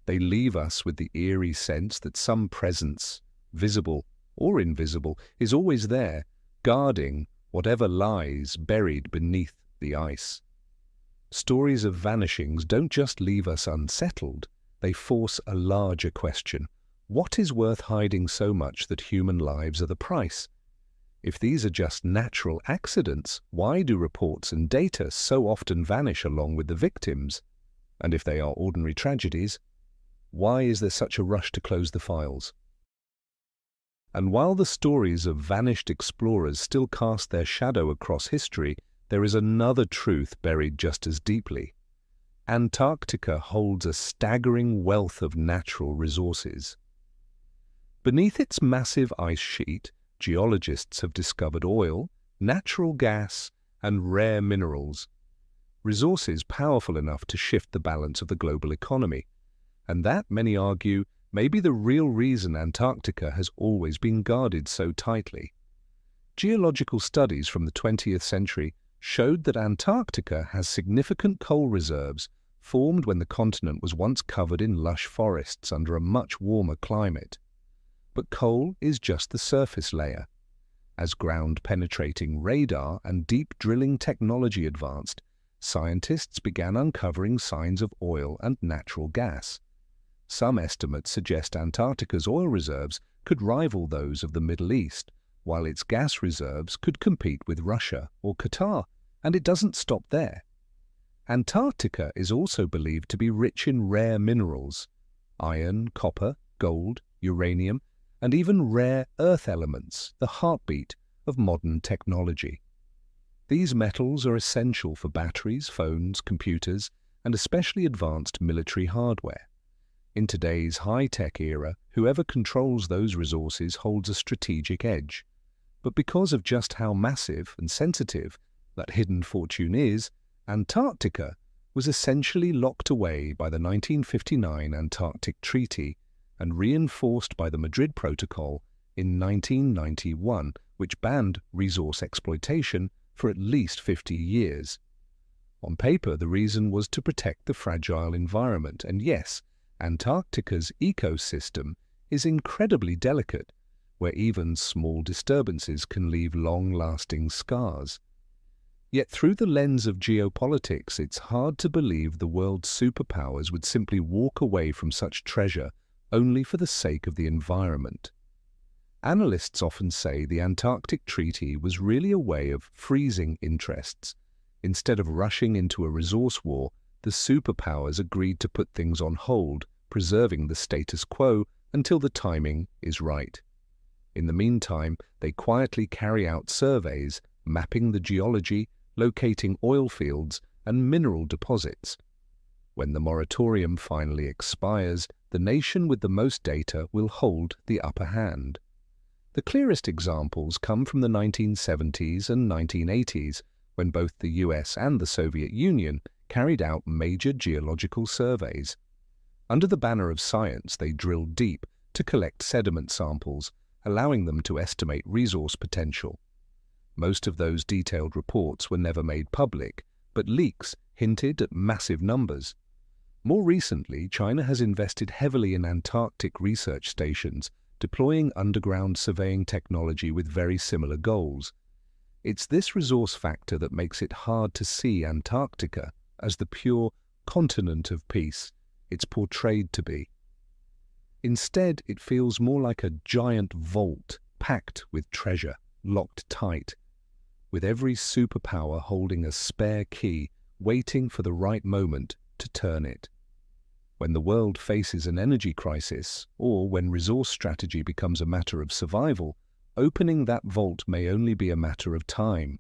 They leave us with the eerie sense that some presence, visible or invisible, is always there, guarding whatever lies buried beneath the ice. Stories of vanishings don't just leave us unsettled, they force a larger question. What is worth hiding so much that human lives are the price? If these are just natural accidents, why do reports and data so often vanish along with the victims? And if they are ordinary tragedies, why is there such a rush to close the files? And while the stories of vanished explorers still cast their shadow across history, there is another truth buried just as deeply. Antarctica holds a staggering wealth of natural resources. Beneath its massive ice sheet, geologists have discovered oil, natural gas, and rare minerals, resources powerful enough to shift the balance of the global economy. And that, many argue, may be the real reason Antarctica has always been guarded so tightly. Geological studies from the 20th century showed that Antarctica has significant coal reserves formed when the continent was once covered in lush forests under a much warmer climate. But coal is just the surface layer. As ground-penetrating radar and deep drilling technology advanced, scientists began uncovering signs of oil and natural gas. Some estimates suggest Antarctica's oil reserves could rival those of the Middle East, while its gas reserves could compete with Russia or Qatar, and it doesn't stop there. Antarctica is also believed to be rich in rare minerals, iron, copper, gold, uranium, and even rare earth elements, the heartbeat of modern technology. These metals are essential for batteries, phones, computers, and especially advanced military hardware. In today's high-tech era, whoever controls those resources holds a strategic edge. But because of just how massive and sensitive that hidden fortune is, Antarctica was essentially locked away by the 1959 Antarctic Treaty and reinforced by the Madrid Protocol in 1991, which banned resource exploitation for at least 50 years. On paper, the reason was to protect the fragile environment, and yes, Antarctica's ecosystem is incredibly delicate, where even small disturbances can leave long-lasting scars. Yet through the lens of geopolitics, it's hard to believe the world's superpowers would simply walk away from such treasure only for the sake of the environment. Analysts often say the Antarctic Treaty was really a way of freezing interests. Instead of rushing into a resource war, the superpowers agreed to put things on hold, preserving the status quo until the timing is right. In the meantime, they quietly carry out surveys, mapping the geology, locating oil fields and mineral deposits. When the moratorium finally expires, the nation with the most data will hold the upper hand. The clearest examples come from the 1970s and 1980s, when both the US and the Soviet Union carried out major geological surveys. Under the banner of science, they drilled deep to collect sediment samples, allowing them to estimate resource potential. Most of those detailed reports were never made public, but leaks hinted at massive numbers. More recently, China has invested heavily in Antarctic research stations, deploying underground surveying technology with very similar goals. It's this resource factor that makes it hard to see Antarctica as the pure continent of peace it's portrayed to be. Instead, it feels more like a giant vault packed with treasure, locked tight, with every superpower holding a spare key, waiting for the right moment to turn it. When the world faces an energy crisis, or when resource strategy becomes a matter of survival, opening that vault may only be a matter of time.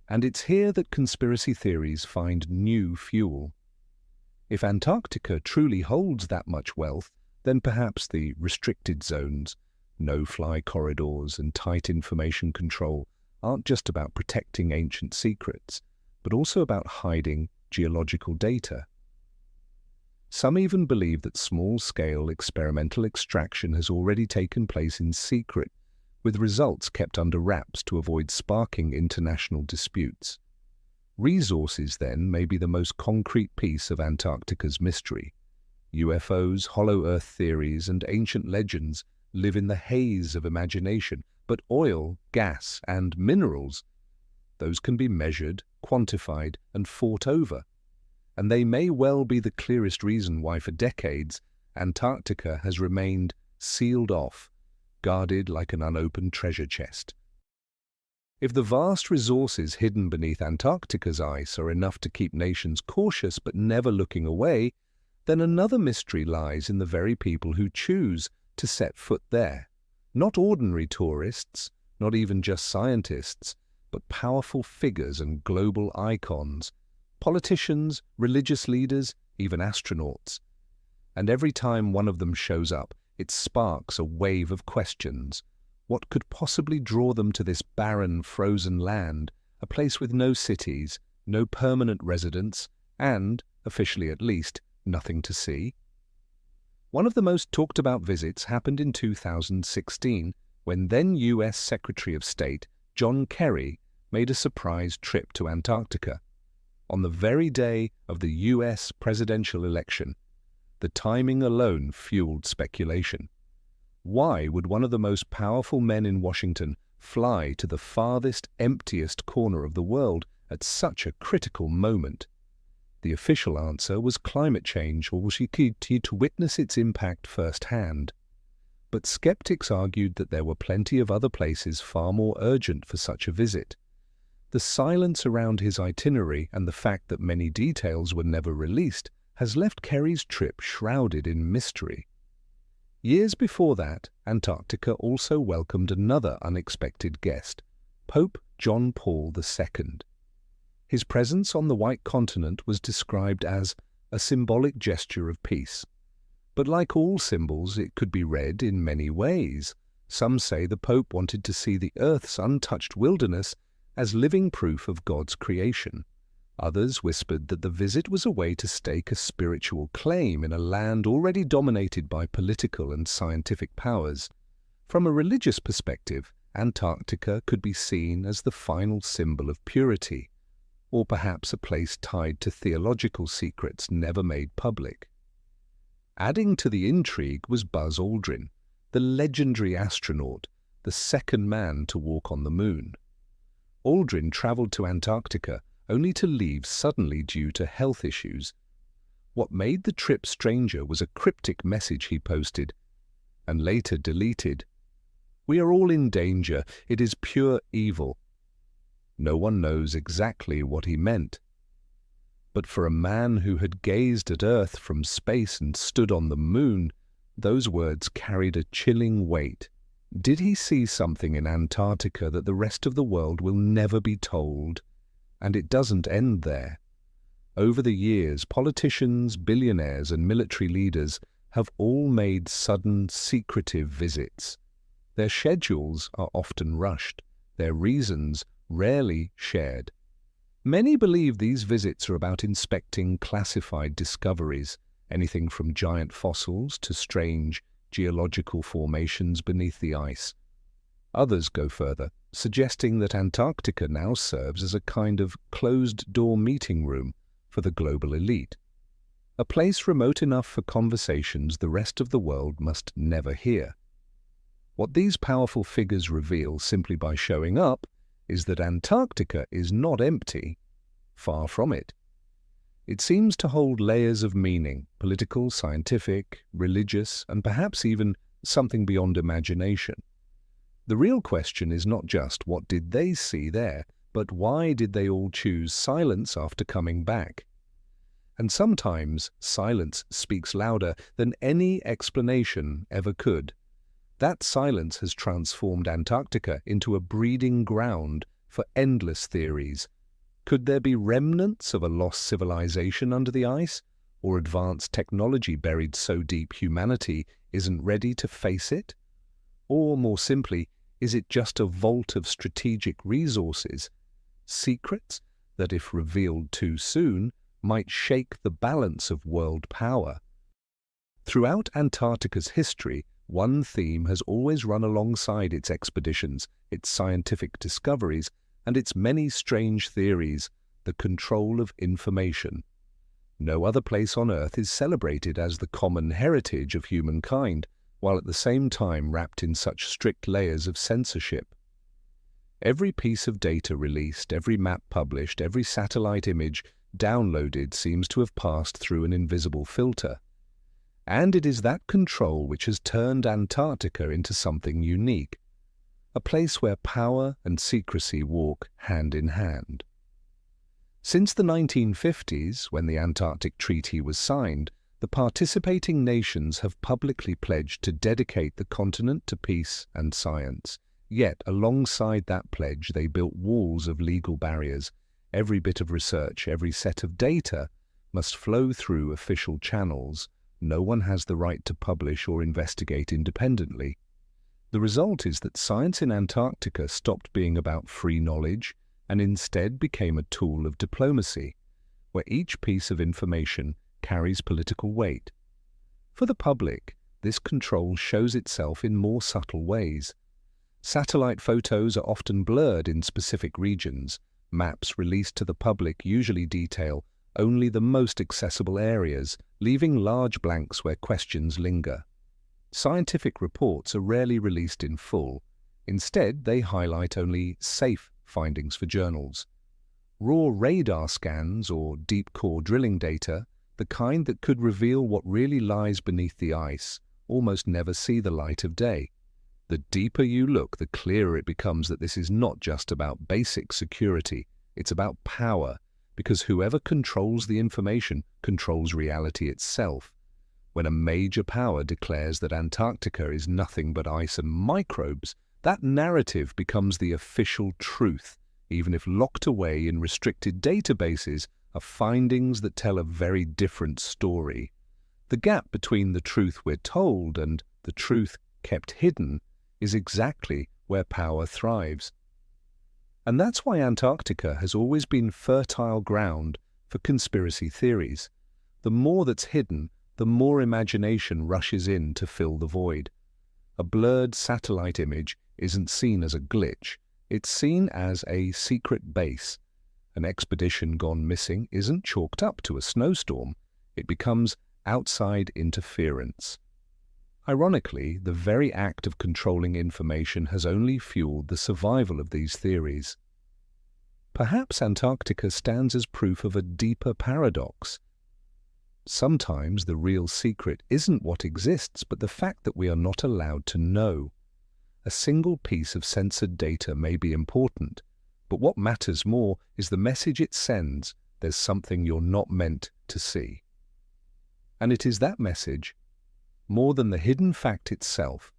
And it's here that conspiracy theories find new fuel. If Antarctica truly holds that much wealth, then perhaps the restricted zones, no-fly corridors and tight information control aren't just about protecting ancient secrets, but also about hiding geological data. Some even believe that small-scale experimental extraction has already taken place in secret, with results kept under wraps to avoid sparking international disputes. Resources, then, may be the most concrete piece of Antarctica's mystery. UFOs, hollow Earth theories, and ancient legends live in the haze of imagination, but oil, gas, and minerals, those can be measured, quantified, and fought over. And they may well be the clearest reason why for decades Antarctica has remained sealed off, guarded like an unopened treasure chest. If the vast resources hidden beneath Antarctica's ice are enough to keep nations cautious but never looking away, then another mystery lies in the very people who choose to set foot there. Not ordinary tourists, not even just scientists, but powerful figures and global icons, politicians, religious leaders, even astronauts. And every time one of them shows up, it sparks a wave of questions. What could possibly draw them to this barren, frozen land, a place with no cities, no permanent residents, and, officially at least, nothing to see? One of the most talked about visits happened in 2016, when then US Secretary of State John Kerry made a surprise trip to Antarctica. On the very day of the US presidential election, the timing alone fueled speculation. Why would one of the most powerful men in Washington fly to the farthest, emptiest corner of the world at such a critical moment? The official answer was climate change, or was he keen to witness its impact firsthand? But skeptics argued that there were plenty of other places far more urgent for such a visit. The silence around his itinerary and the fact that many details were never released has left Kerry's trip shrouded in mystery. Years before that, Antarctica also welcomed another unexpected guest, Pope John Paul II. His presence on the White Continent was described as a symbolic gesture of peace. But like all symbols, it could be read in many ways. Some say the Pope wanted to see the Earth's untouched wilderness as living proof of God's creation. Others whispered that the visit was a way to stake a spiritual claim in a land already dominated by political and scientific powers. From a religious perspective, Antarctica could be seen as the final symbol of purity, or perhaps a place tied to theological secrets never made public. Adding to the intrigue was Buzz Aldrin, the legendary astronaut, the second man to walk on the moon. Aldrin traveled to Antarctica only to leave suddenly due to health issues. What made the trip stranger was a cryptic message he posted, and later deleted. "We are all in danger. It is pure evil." No one knows exactly what he meant. But for a man who had gazed at Earth from space and stood on the moon, those words carried a chilling weight. Did he see something in Antarctica that the rest of the world will never be told? And it doesn't end there. Over the years, politicians, billionaires, and military leaders have all made sudden, secretive visits. Their schedules are often rushed, their reasons rarely shared. Many believe these visits are about inspecting classified discoveries, anything from giant fossils to strange geological formations beneath the ice. Others go further, suggesting that Antarctica now serves as a kind of closed-door meeting room for the global elite, a place remote enough for conversations the rest of the world must never hear. What these powerful figures reveal simply by showing up is that Antarctica is not empty. Far from it. It seems to hold layers of meaning, political, scientific, religious, and perhaps even something beyond imagination. The real question is not just what did they see there, but why did they all choose silence after coming back? And sometimes silence speaks louder than any explanation ever could. That silence has transformed Antarctica into a breeding ground for endless theories. Could there be remnants of a lost civilization under the ice, or advanced technology buried so deep humanity isn't ready to face it? Or, more simply, is it just a vault of strategic resources, secrets that, if revealed too soon, might shake the balance of world power? Throughout Antarctica's history, one theme has always run alongside its expeditions, its scientific discoveries, and its many strange theories: the control of information. No other place on Earth is celebrated as the common heritage of humankind, while at the same time wrapped in such strict layers of censorship. Every piece of data released, every map published, every satellite image downloaded seems to have passed through an invisible filter. And it is that control which has turned Antarctica into something unique, a place where power and secrecy walk hand in hand. Since the 1950s, when the Antarctic Treaty was signed, the participating nations have publicly pledged to dedicate the continent to peace and science. Yet, alongside that pledge, they built walls of legal barriers. Every bit of research, every set of data must flow through official channels. No one has the right to publish or investigate independently. The result is that science in Antarctica stopped being about free knowledge and instead became a tool of diplomacy, where each piece of information carries political weight. For the public, this control shows itself in more subtle ways. Satellite photos are often blurred in specific regions. Maps released to the public usually detail only the most accessible areas, leaving large blanks where questions linger. Scientific reports are rarely released in full. Instead, they highlight only safe findings for journals. Raw radar scans or deep core drilling data, the kind that could reveal what really lies beneath the ice, almost never see the light of day. The deeper you look, the clearer it becomes that this is not just about basic security, it's about power, because whoever controls the information controls reality itself. When a major power declares that Antarctica is nothing but ice and microbes, that narrative becomes the official truth. even if locked away in restricted databases, are findings that tell a very different story. The gap between the truth we're told and the truth kept hidden is exactly where power thrives. And that's why Antarctica has always been fertile ground for conspiracy theories. The more that's hidden, the more imagination rushes in to fill the void. A blurred satellite image isn't seen as a glitch, it's seen as a secret base. An expedition gone missing isn't chalked up to a snowstorm, it becomes outside interference. Ironically, the very act of controlling information has only fueled the survival of these theories. Perhaps Antarctica stands as proof of a deeper paradox. Sometimes the real secret isn't what exists, but the fact that we are not allowed to know. A single piece of censored data may be important, but what matters more is the message it sends: there's something you're not meant to see. And it is that message, more than the hidden fact itself,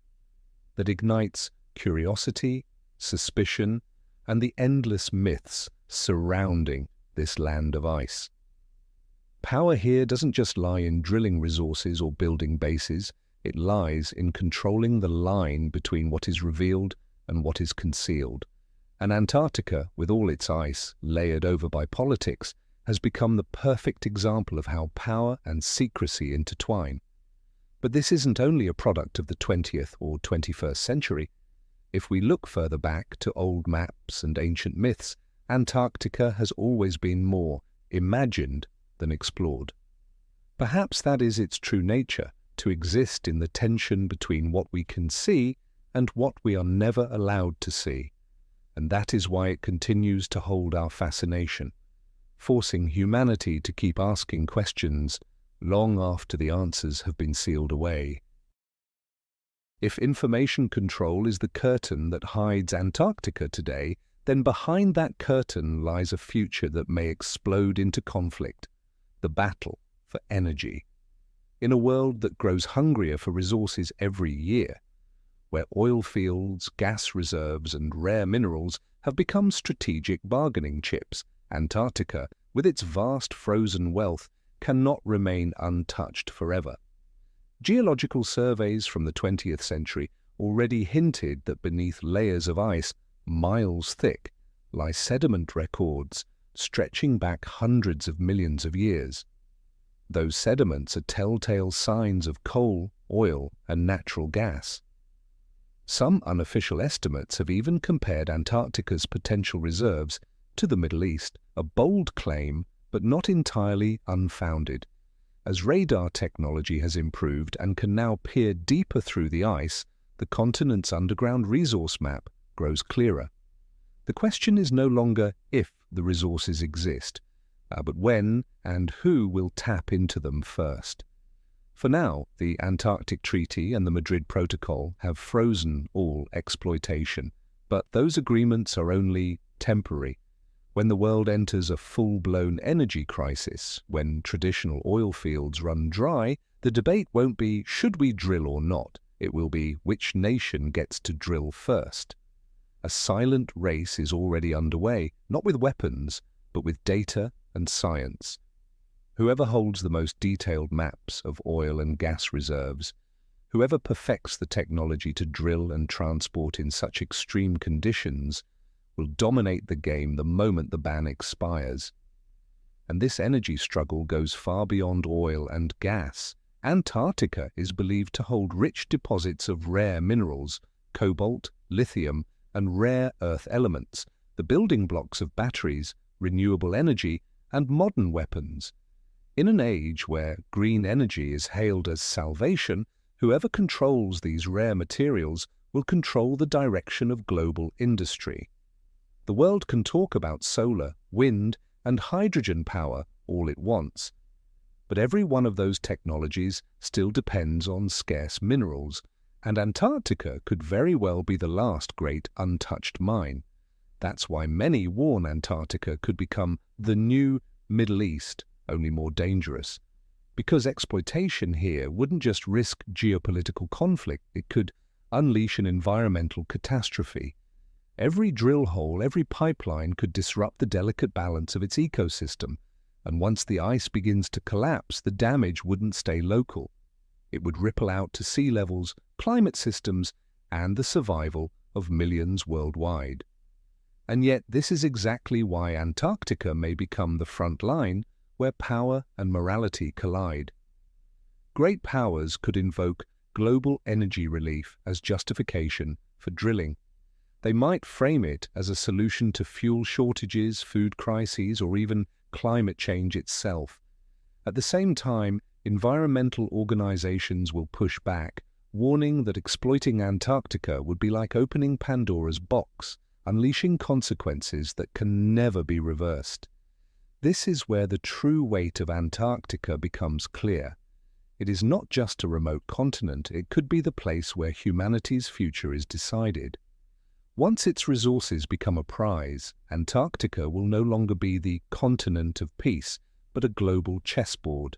that ignites curiosity, suspicion, and the endless myths surrounding this land of ice. Power here doesn't just lie in drilling resources or building bases, it lies in controlling the line between what is revealed and what is concealed. And Antarctica, with all its ice layered over by politics, has become the perfect example of how power and secrecy intertwine. But this isn't only a product of the 20th or 21st century. If we look further back to old maps and ancient myths, Antarctica has always been more imagined than explored. Perhaps that is its true nature, to exist in the tension between what we can see and what we are never allowed to see. And that is why it continues to hold our fascination, forcing humanity to keep asking questions long after the answers have been sealed away. If information control is the curtain that hides Antarctica today, then behind that curtain lies a future that may explode into conflict, the battle for energy. In a world that grows hungrier for resources every year, where oil fields, gas reserves, and rare minerals have become strategic bargaining chips, Antarctica, with its vast frozen wealth, cannot remain untouched forever. Geological surveys from the 20th century already hinted that beneath layers of ice, miles thick, lie sediment records stretching back hundreds of millions of years. Those sediments are telltale signs of coal, oil, and natural gas. Some unofficial estimates have even compared Antarctica's potential reserves to the Middle East, a bold claim, but not entirely unfounded. As radar technology has improved and can now peer deeper through the ice, the continent's underground resource map grows clearer. The question is no longer if the resources exist, but when and who will tap into them first. For now, the Antarctic Treaty and the Madrid Protocol have frozen all exploitation, but those agreements are only temporary. When the world enters a full-blown energy crisis, when traditional oil fields run dry, the debate won't be should we drill or not, it will be which nation gets to drill first. A silent race is already underway, not with weapons, but with data and science. Whoever holds the most detailed maps of oil and gas reserves, whoever perfects the technology to drill and transport in such extreme conditions, will dominate the game the moment the ban expires. And this energy struggle goes far beyond oil and gas. Antarctica is believed to hold rich deposits of rare minerals, cobalt, lithium, and rare earth elements, the building blocks of batteries, renewable energy, and modern weapons. In an age where green energy is hailed as salvation, whoever controls these rare materials will control the direction of global industry. The world can talk about solar, wind, and hydrogen power all it wants, but every one of those technologies still depends on scarce minerals, and Antarctica could very well be the last great untouched mine. That's why many warn Antarctica could become the new Middle East, only more dangerous. Because exploitation here wouldn't just risk geopolitical conflict, it could unleash an environmental catastrophe. Every drill hole, every pipeline could disrupt the delicate balance of its ecosystem, and once the ice begins to collapse, the damage wouldn't stay local. It would ripple out to sea levels, climate systems, and the survival of millions worldwide. And yet this is exactly why Antarctica may become the front line where power and morality collide. Great powers could invoke global energy relief as justification for drilling. They might frame it as a solution to fuel shortages, food crises, or even climate change itself. At the same time, environmental organizations will push back, warning that exploiting Antarctica would be like opening Pandora's box, unleashing consequences that can never be reversed. This is where the true weight of Antarctica becomes clear. It is not just a remote continent, it could be the place where humanity's future is decided. Once its resources become a prize, Antarctica will no longer be the continent of peace, but a global chessboard.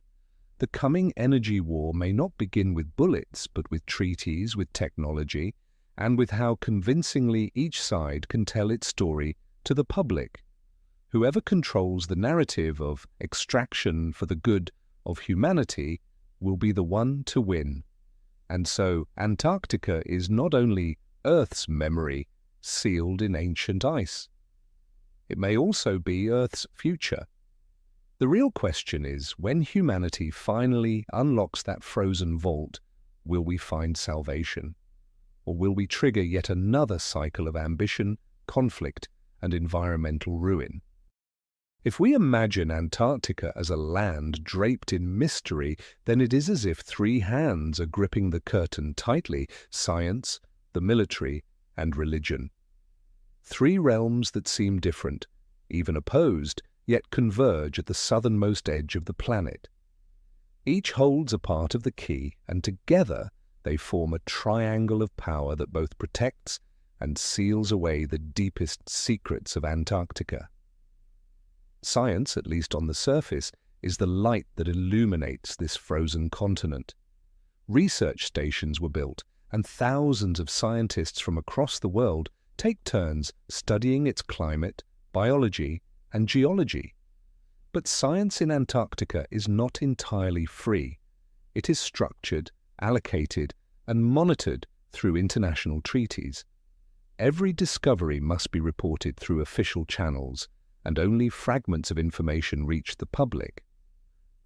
The coming energy war may not begin with bullets, but with treaties, with technology, and with how convincingly each side can tell its story to the public. Whoever controls the narrative of extraction for the good of humanity will be the one to win. And so Antarctica is not only Earth's memory sealed in ancient ice. It may also be Earth's future. The real question is, when humanity finally unlocks that frozen vault, will we find salvation? Or will we trigger yet another cycle of ambition, conflict, and environmental ruin? If we imagine Antarctica as a land draped in mystery, then it is as if three hands are gripping the curtain tightly: science, the military, and religion. Three realms that seem different, even opposed, yet converge at the southernmost edge of the planet. Each holds a part of the key, and together they form a triangle of power that both protects and seals away the deepest secrets of Antarctica. Science, at least on the surface, is the light that illuminates this frozen continent. Research stations were built, and thousands of scientists from across the world take turns studying its climate, biology, and geology. But science in Antarctica is not entirely free. It is structured, allocated, and monitored through international treaties. Every discovery must be reported through official channels, and only fragments of information reach the public.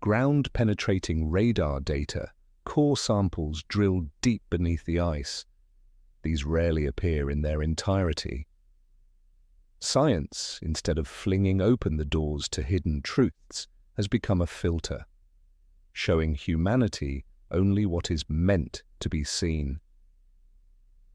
Ground-penetrating radar data, core samples drilled deep beneath the ice. These rarely appear in their entirety. Science, instead of flinging open the doors to hidden truths, has become a filter, showing humanity only what is meant to be seen.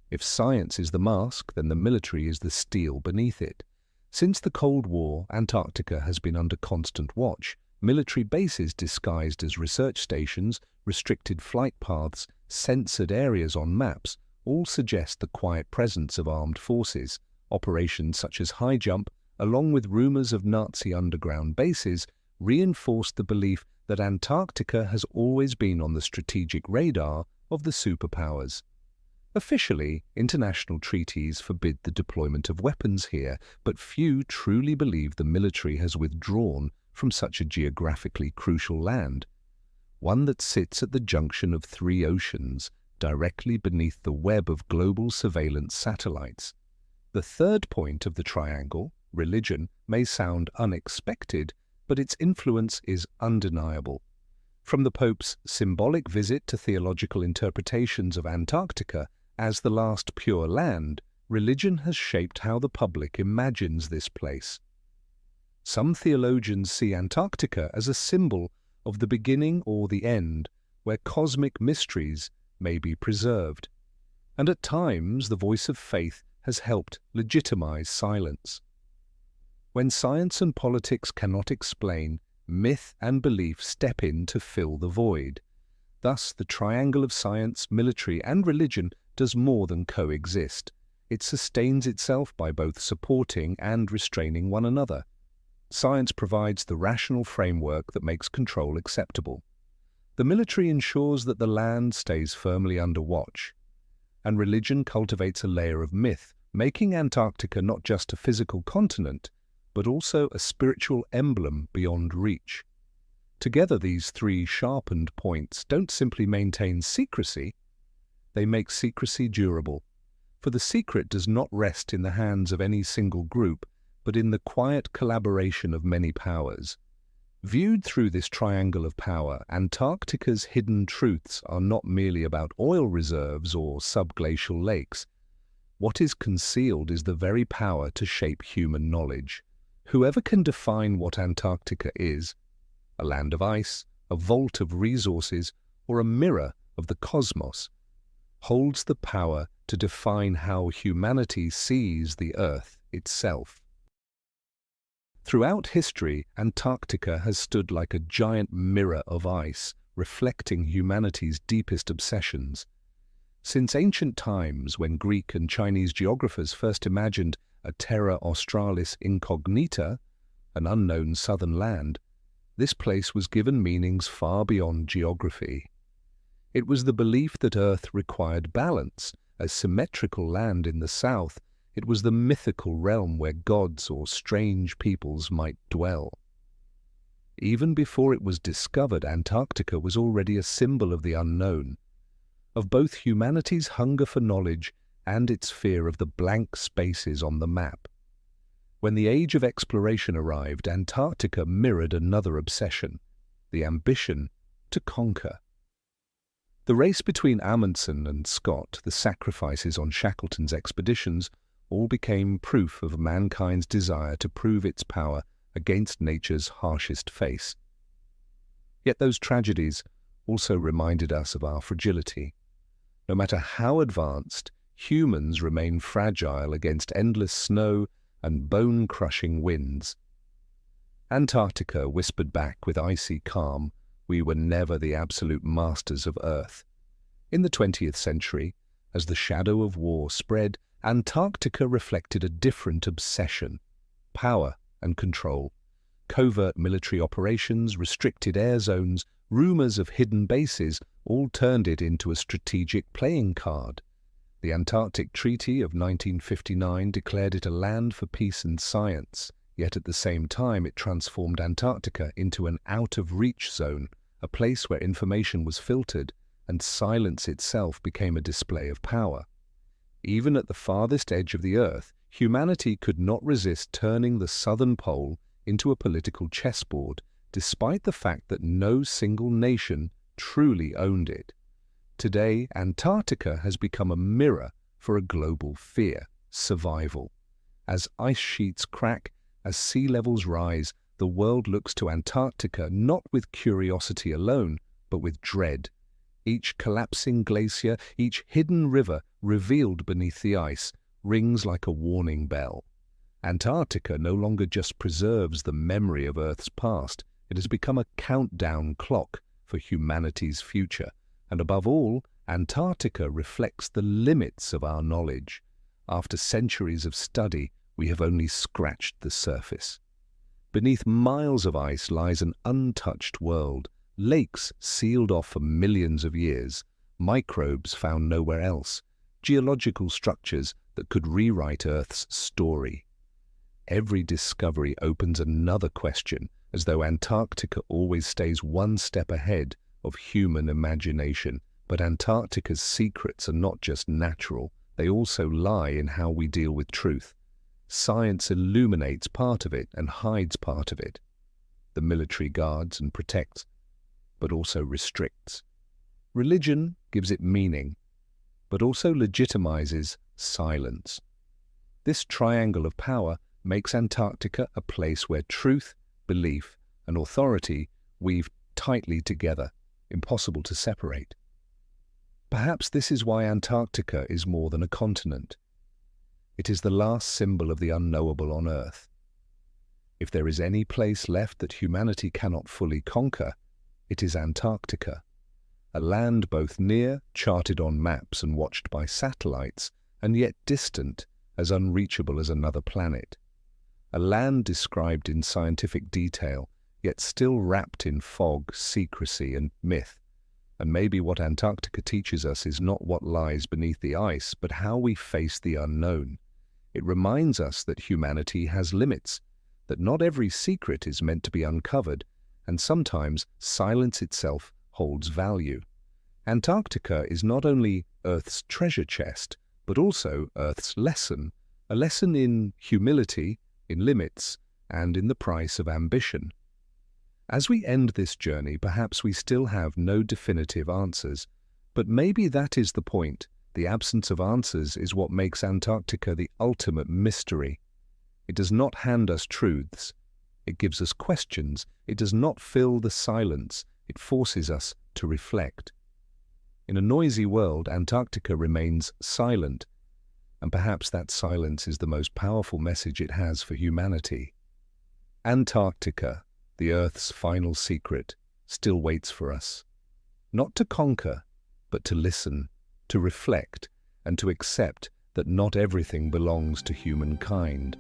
If science is the mask, then the military is the steel beneath it. Since the Cold War, Antarctica has been under constant watch. Military bases disguised as research stations, restricted flight paths, censored areas on maps, all suggest the quiet presence of armed forces. Operations such as High Jump, along with rumors of Nazi underground bases, reinforced the belief that Antarctica has always been on the strategic radar of the superpowers. Officially, international treaties forbid the deployment of weapons here, but few truly believe the military has withdrawn from such a geographically crucial land, one that sits at the junction of three oceans, directly beneath the web of global surveillance satellites. The third point of the triangle, religion, may sound unexpected, but its influence is undeniable. From the Pope's symbolic visit to theological interpretations of Antarctica as the last pure land, religion has shaped how the public imagines this place. Some theologians see Antarctica as a symbol of the beginning or the end, where cosmic mysteries may be preserved. And at times, the voice of faith has helped legitimize silence. When science and politics cannot explain, myth and belief step in to fill the void. Thus, the triangle of science, military, and religion does more than coexist. It sustains itself by both supporting and restraining one another. Science provides the rational framework that makes control acceptable. The military ensures that the land stays firmly under watch, and religion cultivates a layer of myth making Antarctica not just a physical continent, but also a spiritual emblem beyond reach. Together, these three sharpened points don't simply maintain secrecy, they make secrecy durable. For the secret does not rest in the hands of any single group, but in the quiet collaboration of many powers. Viewed through this triangle of power, Antarctica's hidden truths are not merely about oil reserves or subglacial lakes. What is concealed is the very power to shape human knowledge. Whoever can define what Antarctica is, a land of ice, a vault of resources, or a mirror of the cosmos, holds the power to define how humanity sees the Earth itself. Throughout history, Antarctica has stood like a giant mirror of ice, reflecting humanity's deepest obsessions. Since ancient times, when Greek and Chinese geographers first imagined a terra australis incognita, an unknown southern land, this place was given meanings far beyond geography. It was the belief that Earth required balance, a symmetrical land in the south. It was the mythical realm where gods or strange peoples might dwell. Even before it was discovered, Antarctica was already a symbol of the unknown, of both humanity's hunger for knowledge and its fear of the blank spaces on the map. When the age of exploration arrived, Antarctica mirrored another obsession, the ambition to conquer. The race between Amundsen and Scott, the sacrifices on Shackleton's expeditions, all became proof of mankind's desire to prove its power against nature's harshest face. Yet those tragedies also reminded us of our fragility. No matter how advanced, humans remain fragile against endless snow and bone-crushing winds. Antarctica whispered back with icy calm, "We were never the absolute masters of Earth." In the 20th century, as the shadow of war spread, Antarctica reflected a different obsession: power and control. Covert military operations, restricted air zones, rumors of hidden bases all turned it into a strategic playing card. The Antarctic Treaty of 1959 declared it a land for peace and science, yet at the same time it transformed Antarctica into an out-of-reach zone, a place where information was filtered and silence itself became a display of power. Even at the farthest edge of the Earth, humanity could not resist turning the southern pole into a political chessboard, despite the fact that no single nation truly owned it. Today, Antarctica has become a mirror for a global fear: survival. As ice sheets crack, as sea levels rise, the world looks to Antarctica not with curiosity alone, but with dread. Each collapsing glacier, each hidden river revealed beneath the ice, rings like a warning bell. Antarctica no longer just preserves the memory of Earth's past, it has become a countdown clock for humanity's future. And above all, Antarctica reflects the limits of our knowledge. After centuries of study, we have only scratched the surface. Beneath miles of ice lies an untouched world, lakes sealed off for millions of years, microbes found nowhere else, geological structures that could rewrite Earth's story. Every discovery opens another question, as though Antarctica always stays one step ahead of human imagination. But Antarctica's secrets are not just natural, they also lie in how we deal with truth. Science illuminates part of it and hides part of it. The military guards and protects, but also restricts. Religion gives it meaning, but also legitimizes silence. This triangle of power makes Antarctica a place where truth, belief, and authority weave tightly together, impossible to separate. Perhaps this is why Antarctica is more than a continent. It is the last symbol of the unknowable on Earth. If there is any place left that humanity cannot fully conquer, it is Antarctica, a land both near, charted on maps and watched by satellites, and yet distant, as unreachable as another planet. A land described in scientific detail, yet still wrapped in fog, secrecy, and myth. And maybe what Antarctica teaches us is not what lies beneath the ice, but how we face the unknown. It reminds us that humanity has limits, that not every secret is meant to be uncovered, and sometimes silence itself holds value. Antarctica is not only Earth's treasure chest, but also Earth's lesson, a lesson in humility, in limits, and in the price of ambition. As we end this journey, perhaps we still have no definitive answers, but maybe that is the point. The absence of answers is what makes Antarctica the ultimate mystery. It does not hand us truths. It gives us questions. It does not fill the silence. It forces us to reflect. In a noisy world, Antarctica remains silent, and perhaps that silence is the most powerful message it has for humanity. Antarctica, the Earth's final secret, still waits for us. Not to conquer, but to listen, to reflect, and to accept that not everything belongs to humankind.